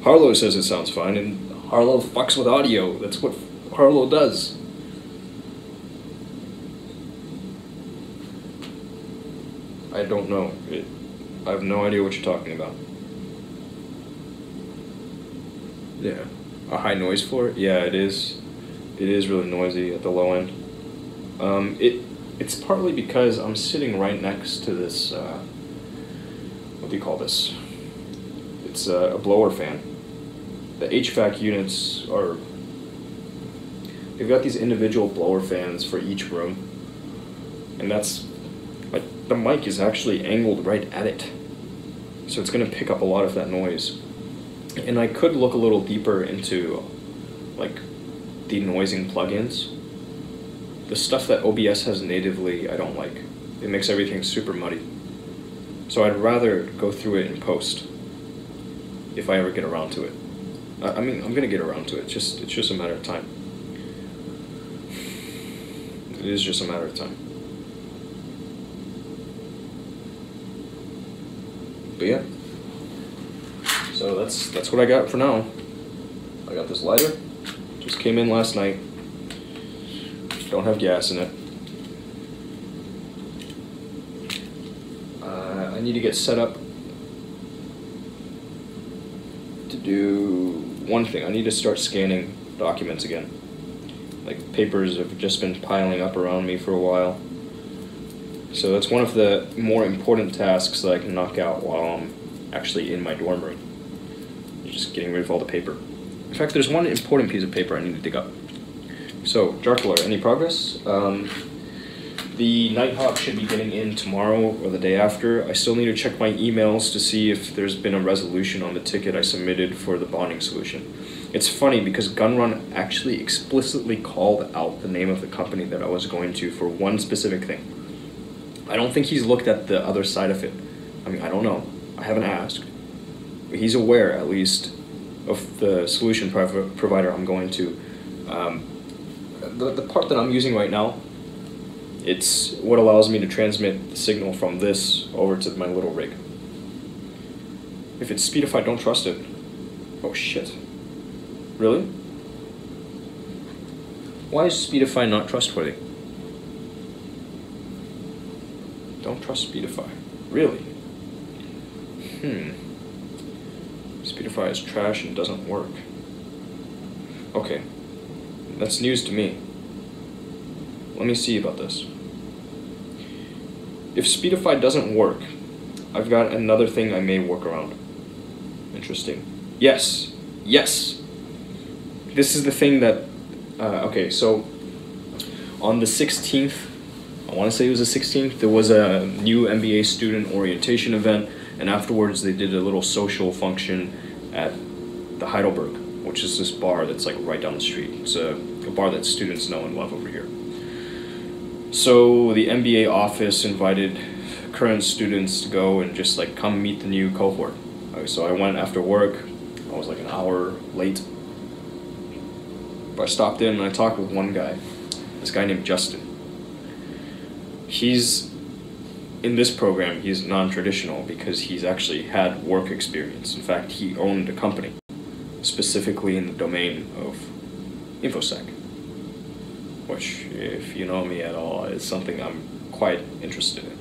Harlow says it sounds fine, and Harlow fucks with audio. That's what Harlow does. I don't know. I have no idea what you're talking about. Yeah. A high noise floor? Yeah, it is. It is really noisy at the low end. It's partly because I'm sitting right next to this, what do you call this? It's a blower fan. The HVAC units they've got these individual blower fans for each room. And that's, like, the mic is actually angled right at it. So it's gonna pick up a lot of that noise. And I could look a little deeper into, like, denoising plugins. The stuff that OBS has natively, I don't like. It makes everything super muddy. So I'd rather go through it in post, if I ever get around to it. I mean, I'm gonna get around to it. It's just a matter of time. It is just a matter of time. But yeah. So that's what I got for now. I got this lighter. Just came in last night. Don't have gas in it. I need to get set up to do one thing. I need to start scanning documents again. Like, papers have just been piling up around me for a while. So that's one of the more important tasks that I can knock out while I'm actually in my dorm room. Just getting rid of all the paper. In fact, there's one important piece of paper I need to dig up. So, Jarkler, any progress? The Nighthawk should be getting in tomorrow or the day after. I still need to check my emails to see if there's been a resolution on the ticket I submitted for the bonding solution. It's funny because Gunrun actually explicitly called out the name of the company that I was going to for one specific thing. I don't think he's looked at the other side of it. I mean, I don't know. I haven't asked. But he's aware, at least, of the solution provider I'm going to. The part that I'm using right now, it's what allows me to transmit the signal from this over to my little rig. If it's Speedify, don't trust it. Oh shit. Really? Why is Speedify not trustworthy? Don't trust Speedify. Really? Speedify is trash and doesn't work. Okay. That's news to me. Let me see about this. If Speedify doesn't work, I've got another thing I may work around. Interesting. Yes. Yes. This is the thing that... okay, so on the 16th, I want to say it was the 16th, there was a new MBA student orientation event, and afterwards they did a little social function at the Heidelberg. which is this bar that's like right down the street. It's a bar that students know and love over here. So the MBA office invited current students to go and just like come meet the new cohort. So I went after work. I was like an hour late. But I stopped in and I talked with one guy, this guy named Justin. He's in this program, he's non-traditional because he's actually had work experience. In fact, he owned a company, specifically in the domain of InfoSec, which, if you know me at all, is something I'm quite interested in.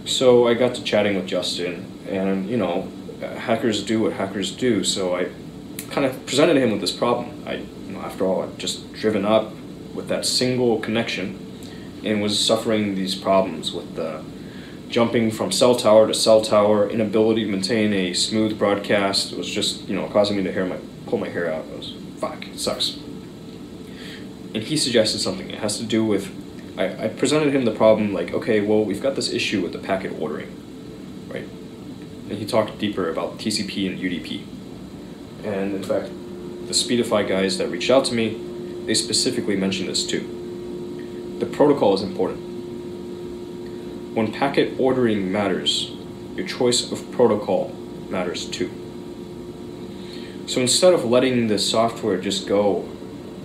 So I got to chatting with Justin, and, you know, hackers do what hackers do, so I kind of presented him with this problem. After all, I'd just driven up with that single connection and was suffering these problems with the jumping from cell tower to cell tower, inability to maintain a smooth broadcast. It was just, you know, causing me to pull my hair out. It was, fuck, it sucks. And he suggested something. It has to do with, I presented him the problem like, okay, well, we've got this issue with the packet ordering, right? And he talked deeper about TCP and UDP. And in fact, the Speedify guys that reached out to me, they specifically mentioned this too. The protocol is important. When packet ordering matters, your choice of protocol matters too. So instead of letting the software just go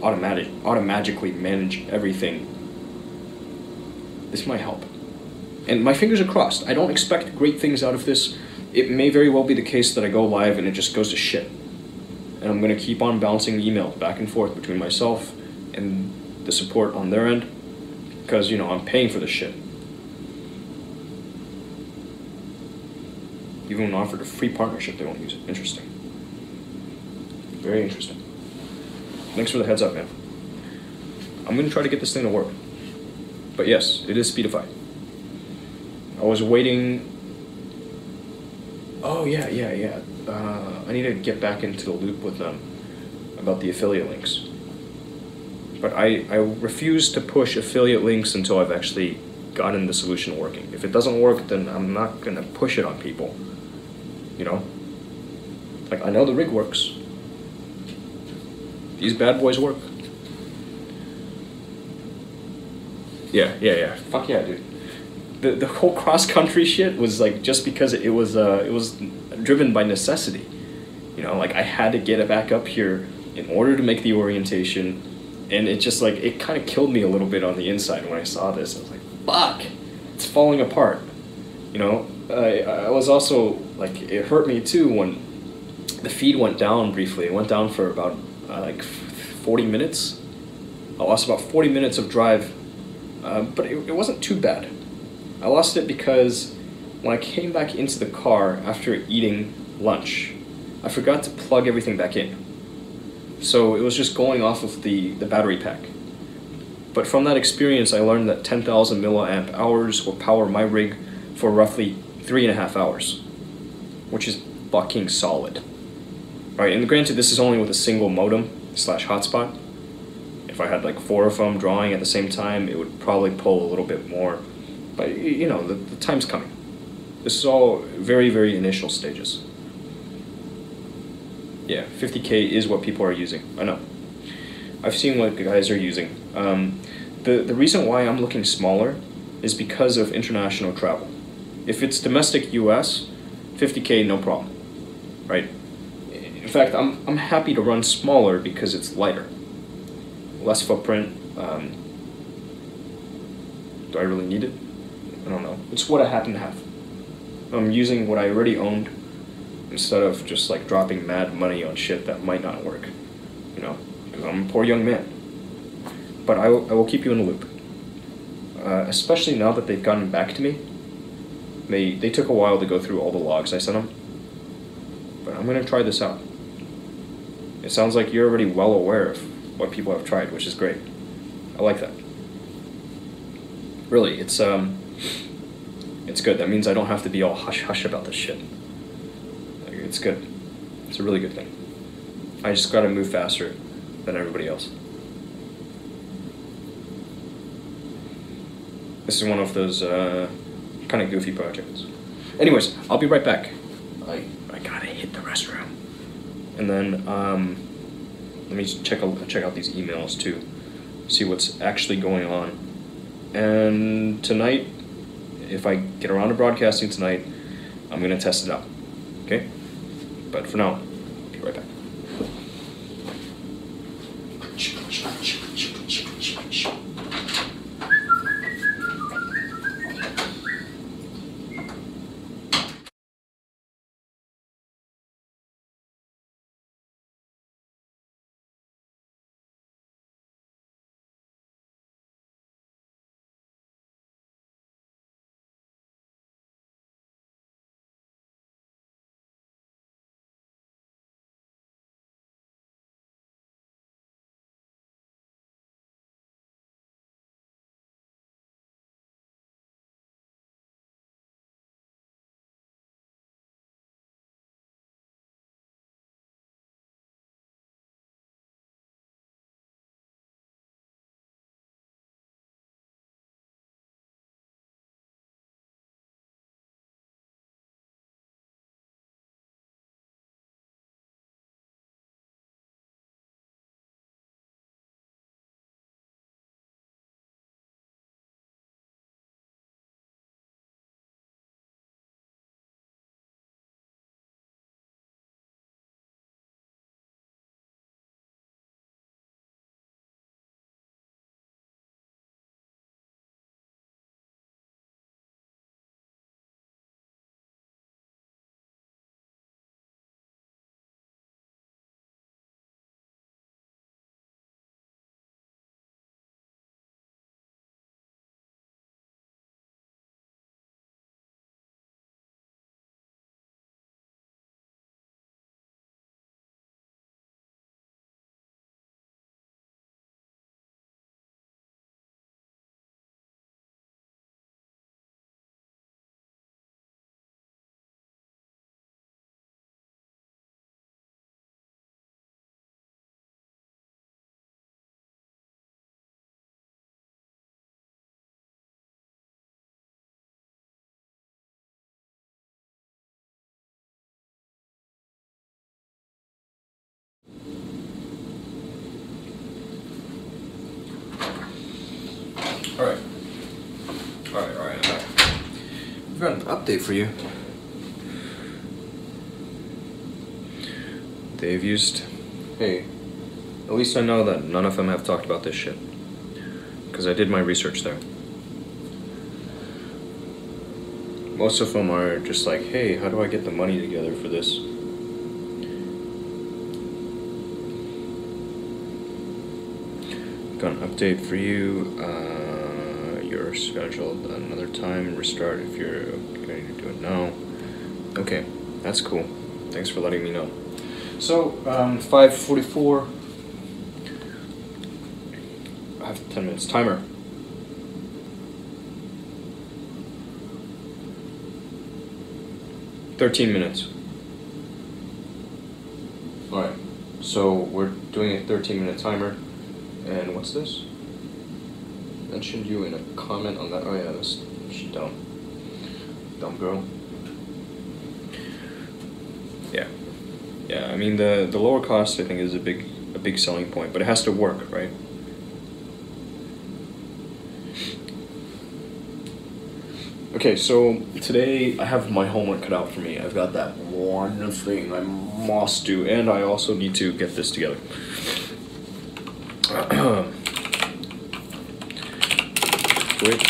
automatically manage everything, this might help. And my fingers are crossed. I don't expect great things out of this. It may very well be the case that I go live and it just goes to shit. And I'm going to keep on bouncing emails back and forth between myself and the support on their end, because, you know, I'm paying for this shit. Even when offered a free partnership, they won't use it. Interesting. Very interesting. Thanks for the heads up, man. I'm going to try to get this thing to work. But yes, it is Speedify. I was waiting. Oh, yeah. I need to get back into the loop with them about the affiliate links. But I refuse to push affiliate links until I've actually gotten the solution working. If it doesn't work, then I'm not going to push it on people. You know? Like, I know the rig works. These bad boys work. Yeah. Fuck yeah, dude. The whole cross-country shit was like just because it was driven by necessity. You know, like I had to get it back up here in order to make the orientation, and it just like, it kind of killed me a little bit on the inside when I saw this. I was like, fuck, it's falling apart. You know, I was also like, it hurt me too when the feed went down briefly. It went down for about like 40 minutes. I lost about 40 minutes of drive, but it wasn't too bad. I lost it because when I came back into the car after eating lunch, I forgot to plug everything back in. So it was just going off of the battery pack. But from that experience, I learned that 10,000 milliamp hours will power my rig for roughly 3.5 hours, which is fucking solid. Right, and granted, this is only with a single modem / hotspot. If I had like 4 of them drawing at the same time, it would probably pull a little bit more. But, you know, the time's coming. This is all very, very initial stages. Yeah, 50K is what people are using. I know. I've seen what guys are using. The reason why I'm looking smaller is because of international travel. If it's domestic US, 50K, no problem, right? In fact, I'm happy to run smaller because it's lighter. Less footprint. Do I really need it? I don't know. It's what I happen to have. I'm using what I already owned instead of just like dropping mad money on shit that might not work. You know, because I'm a poor young man. But I will keep you in the loop. Especially now that they've gotten back to me. They took a while to go through all the logs I sent them. But I'm going to try this out. It sounds like you're already well aware of what people have tried, which is great. I like that. Really, it's good. That means I don't have to be all hush-hush about this shit. Like, it's good. It's a really good thing. I just gotta move faster than everybody else. This is one of those kind of goofy projects. Anyways, I'll be right back. I gotta hit the restroom. And then let me check out these emails too, see what's actually going on. And tonight, if I get around to broadcasting tonight, I'm gonna test it out. Okay? But for now, be right back. Alright. Alright, I'm back. I've got an update for you. They've used... Hey, at least I know that none of them have talked about this shit. Because I did my research there. Most of them are just like, hey, how do I get the money together for this? Got an update for you. You're scheduled another time. Restart if you're going to do it now. Okay, that's cool. Thanks for letting me know. So, 5:44. I have 10 minutes. Timer. $13 minutes. Alright, so we're doing a 13-minute timer. And what's this? Mentioned you in a comment on that. Oh yeah, that's she's dumb. Dumb girl. Yeah. Yeah, I mean the lower cost I think is a big selling point, but it has to work, right? Okay, so today I have my homework cut out for me. I've got that one thing I must do, and I also need to get this together. Which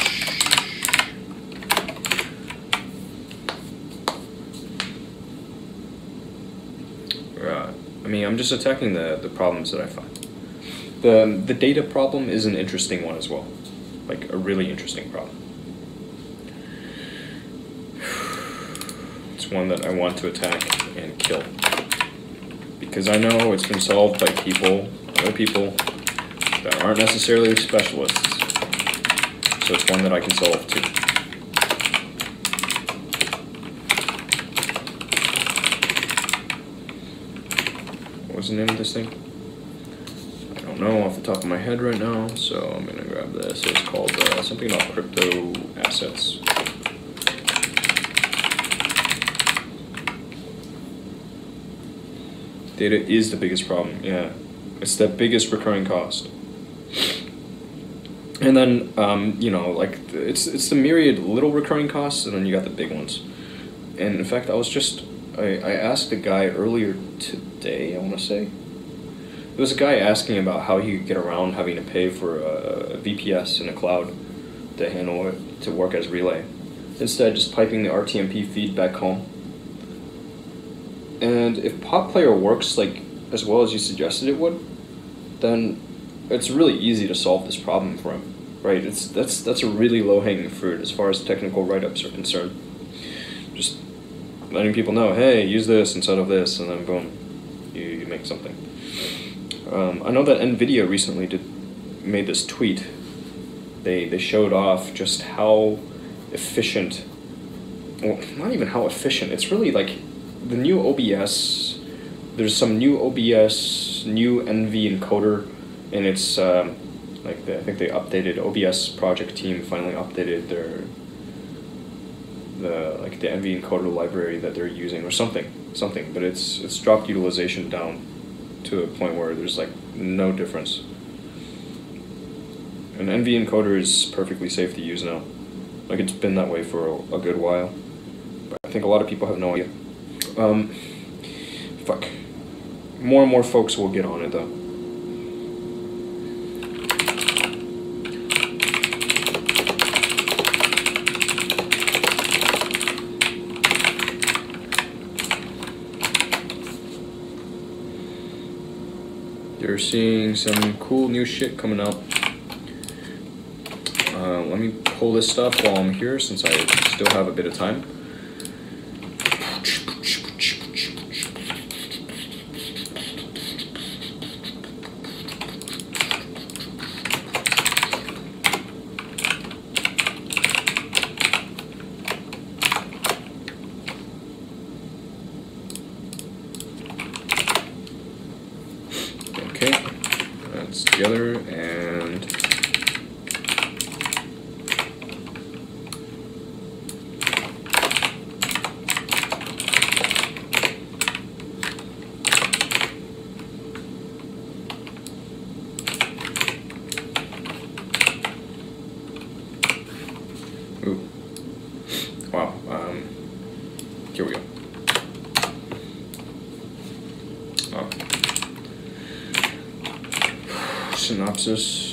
I mean, I'm just attacking the problems that I find. The data problem is an interesting one as well, like a really interesting problem. It's one that I want to attack and kill because I know it's been solved by other people that aren't necessarily specialists. So it's one that I can solve too. What was the name of this thing? I don't know off the top of my head right now, so I'm gonna grab this. It's called something about crypto assets. Data is the biggest problem, yeah. It's the biggest recurring cost. And then, you know, like, it's the myriad little recurring costs, and then you got the big ones. And in fact, I asked a guy earlier today, I want to say. There was a guy asking about how he could get around having to pay for a VPS in a cloud to handle it, to work as relay. Instead, just piping the RTMP feed back home. And if Pop Player works like as well as you suggested it would, then it's really easy to solve this problem for him, right? That's a really low-hanging fruit as far as technical write-ups are concerned. Just letting people know, hey, use this instead of this, and then boom, you make something. I know that NVIDIA recently made this tweet. They showed off just how efficient, well, not even how efficient, it's really like the new OBS, there's some new OBS, new NV encoder, and it's like I think they updated, OBS project team finally updated the NV encoder library that they're using or something, but it's dropped utilization down to a point where there's like no difference. An NV encoder is perfectly safe to use now. Like, it's been that way for a good while. But I think a lot of people have no idea. Fuck. More and more folks will get on it though. You're seeing some cool new shit coming out. Let me pull this stuff while I'm here since I still have a bit of time. Okay, that's together and ooh. Wow. Here we go. Oh. Synopsis.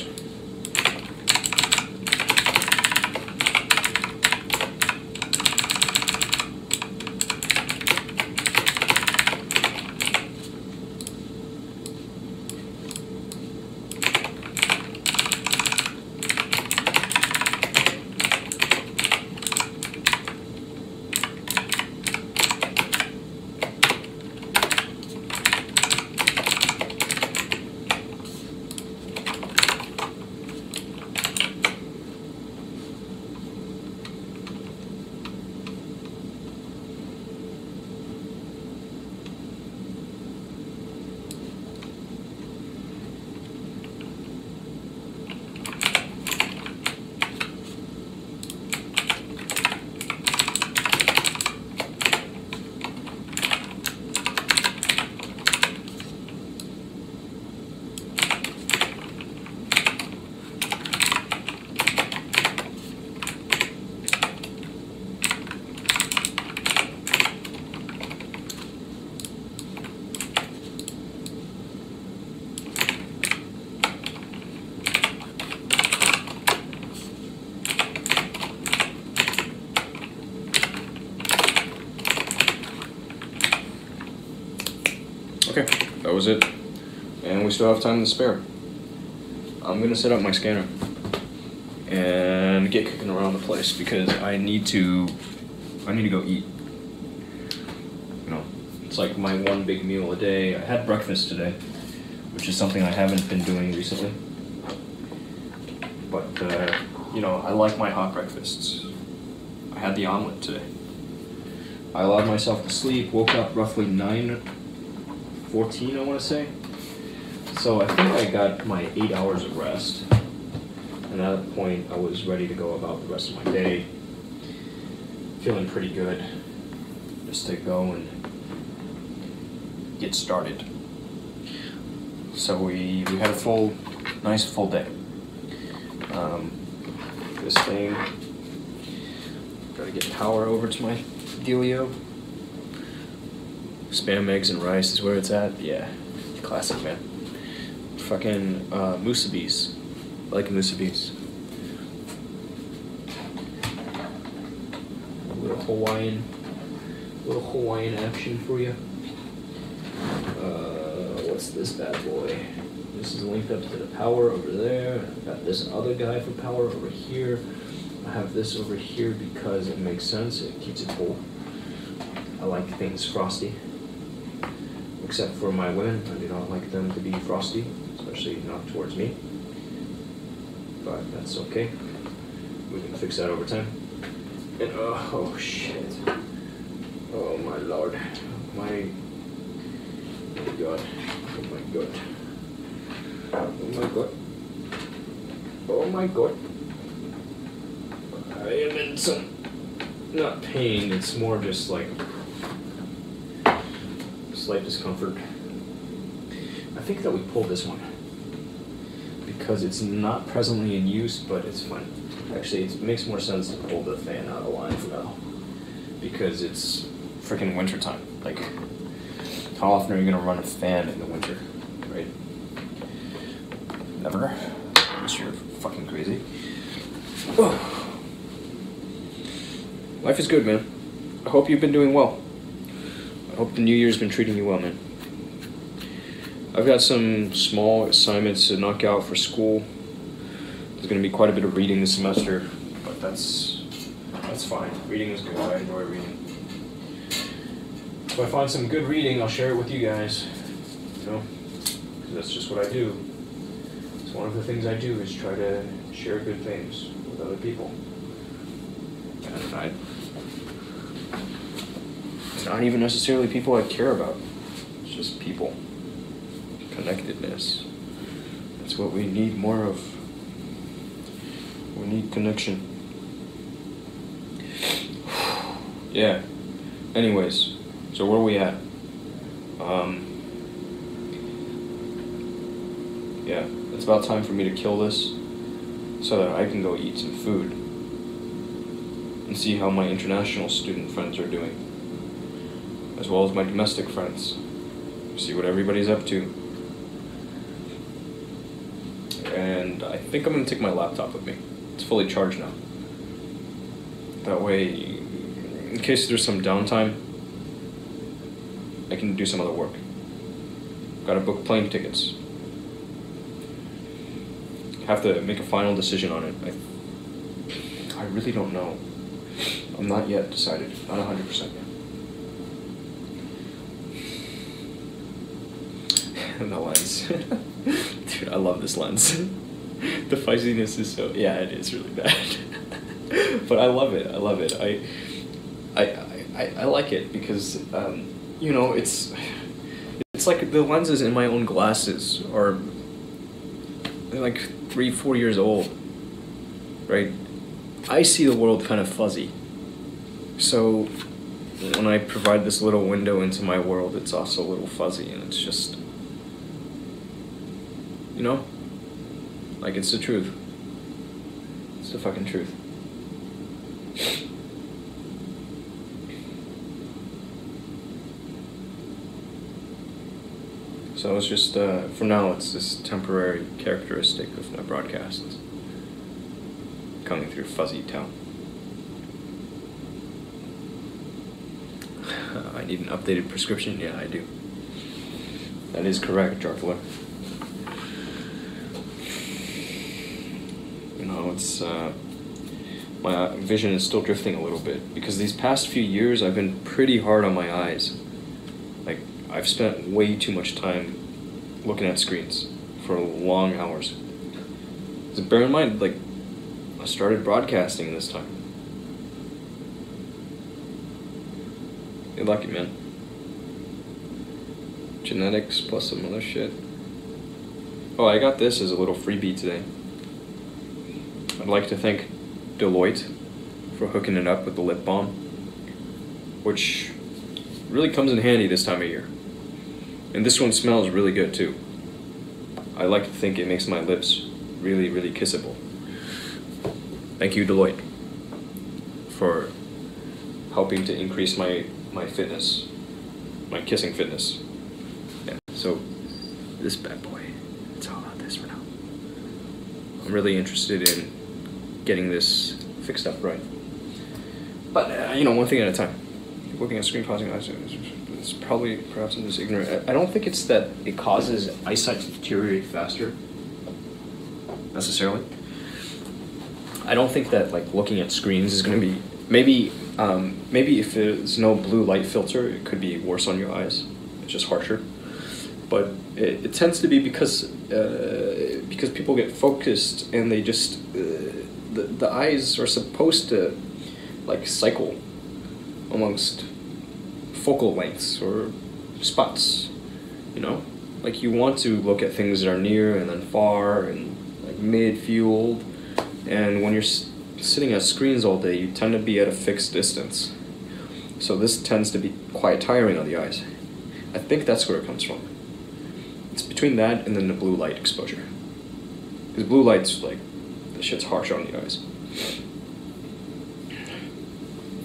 Okay, that was it. And we still have time to spare. I'm gonna set up my scanner and get kicking around the place because I need to go eat. You know, it's like my one big meal a day. I had breakfast today, which is something I haven't been doing recently. But, you know, I like my hot breakfasts. I had the omelet today. I allowed myself to sleep, woke up roughly 9:14, I want to say. So I think I got my 8 hours of rest. And at that point, I was ready to go about the rest of my day. Feeling pretty good. Just to go and get started. So we had a nice full day. This thing, gotta get power over to my dealio. Spam, eggs, and rice is where it's at. Yeah, classic, man. Fucking musubis. I like musubis. A little Hawaiian action for you. What's this bad boy? This is linked up to the power over there. I've got this other guy for power over here. I have this over here because it makes sense. It keeps it cold. I like things frosty. Except for my women, I do not like them to be frosty, especially not towards me. But that's okay. We can fix that over time. And oh shit. Oh my lord. My god. Oh my god. Oh my god. Oh my god. I am in some, not pain, it's more just like slight discomfort. I think that we pulled this one because it's not presently in use, but it's fine. Actually, it makes more sense to pull the fan out of line for now because it's freaking winter time. Like, how often are you gonna run a fan in the winter, right? Never, unless you're fucking crazy. Oh. Life is good, man. I hope you've been doing well. I hope the new year's been treating you well, man. I've got some small assignments to knock out for school. There's going to be quite a bit of reading this semester, but that's fine. Reading is good. I enjoy reading. If I find some good reading, I'll share it with you guys. You know, 'cause that's just what I do. It's one of the things I do is try to share good things with other people. And it's not even necessarily people I care about. It's just people. Connectedness. That's what we need more of. We need connection. Yeah. Anyways, so where are we at? Yeah, it's about time for me to kill this so that I can go eat some food and see how my international student friends are doing, as well as my domestic friends. See what everybody's up to. And I think I'm gonna take my laptop with me. It's fully charged now. That way, in case there's some downtime, I can do some other work. Gotta book plane tickets. Have to make a final decision on it. I really don't know. I'm not yet decided. Not 100% yet. The lens. Dude, I love this lens. The fuzziness is so... Yeah, it is really bad. But I love it. I love it. I like it because, you know, it's like the lenses in my own glasses are... They're like 3-4 years old, right? I see the world kind of fuzzy. So when I provide this little window into my world, it's also a little fuzzy, and it's just, you know, like it's the truth. It's the fucking truth. So it's just, for now, it's this temporary characteristic of my broadcasts. Coming through fuzzy town. I need an updated prescription? Yeah, I do. That is correct, Jarfler. You know, it's, my vision is still drifting a little bit, because these past few years I've been pretty hard on my eyes. Like, I've spent way too much time looking at screens for long hours. So bear in mind, like, I started broadcasting this time. You're lucky, man. Genetics plus some other shit. Oh, I got this as a little freebie today. I'd like to thank Deloitte for hooking it up with the lip balm, which really comes in handy this time of year. And this one smells really good too. I like to think it makes my lips really, really kissable. Thank you, Deloitte, for helping to increase my fitness, my kissing fitness. Yeah, so this bad boy, it's all about this for now. I'm really interested in getting this fixed up right. But, you know, one thing at a time. Looking at screen causing eyesight, it's probably, perhaps I'm just ignorant. I don't think it's that it causes eyesight to deteriorate faster, necessarily. I don't think that, like, looking at screens is going to be, maybe if there's no blue light filter, it could be worse on your eyes. It's just harsher. But it tends to be because people get focused and they just, the eyes are supposed to, like, cycle amongst focal lengths or spots, you know? Like, you want to look at things that are near and then far and, like, mid-field. And when you're sitting at screens all day, you tend to be at a fixed distance. So this tends to be quite tiring on the eyes. I think that's where it comes from. It's between that and then the blue light exposure. Because blue light's, like, the shit's harsh on the eyes.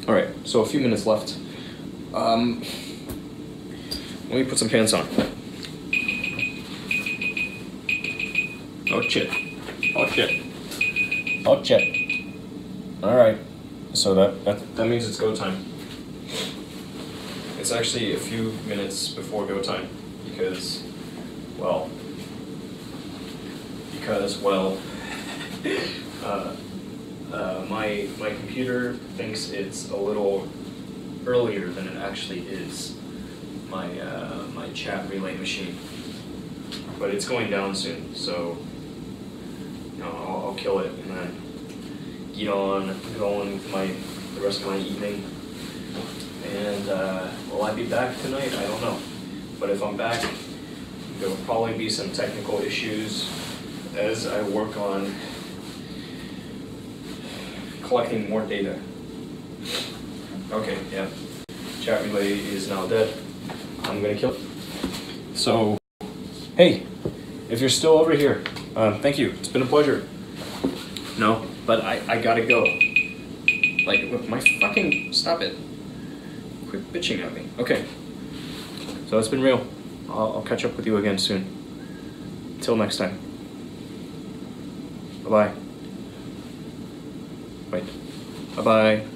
Alright, so a few minutes left. Let me put some pants on. Oh shit. Oh shit. Oh shit. Alright. So that means it's go time. It's actually a few minutes before go time because my computer thinks it's a little earlier than it actually is. My chat relay machine, but it's going down soon, so you know, I'll kill it and then go on with the rest of my evening. And will I be back tonight? I don't know, but if I'm back, there will probably be some technical issues as I work on collecting more data. Okay, yeah. Chat relay is now dead. I'm gonna kill it. So, hey, if you're still over here, thank you. It's been a pleasure. No, but I gotta go. Like, my fucking, stop it. Quit bitching at me. Okay. So it's been real. I'll catch up with you again soon. Till next time. Bye-bye. Wait. Bye-bye.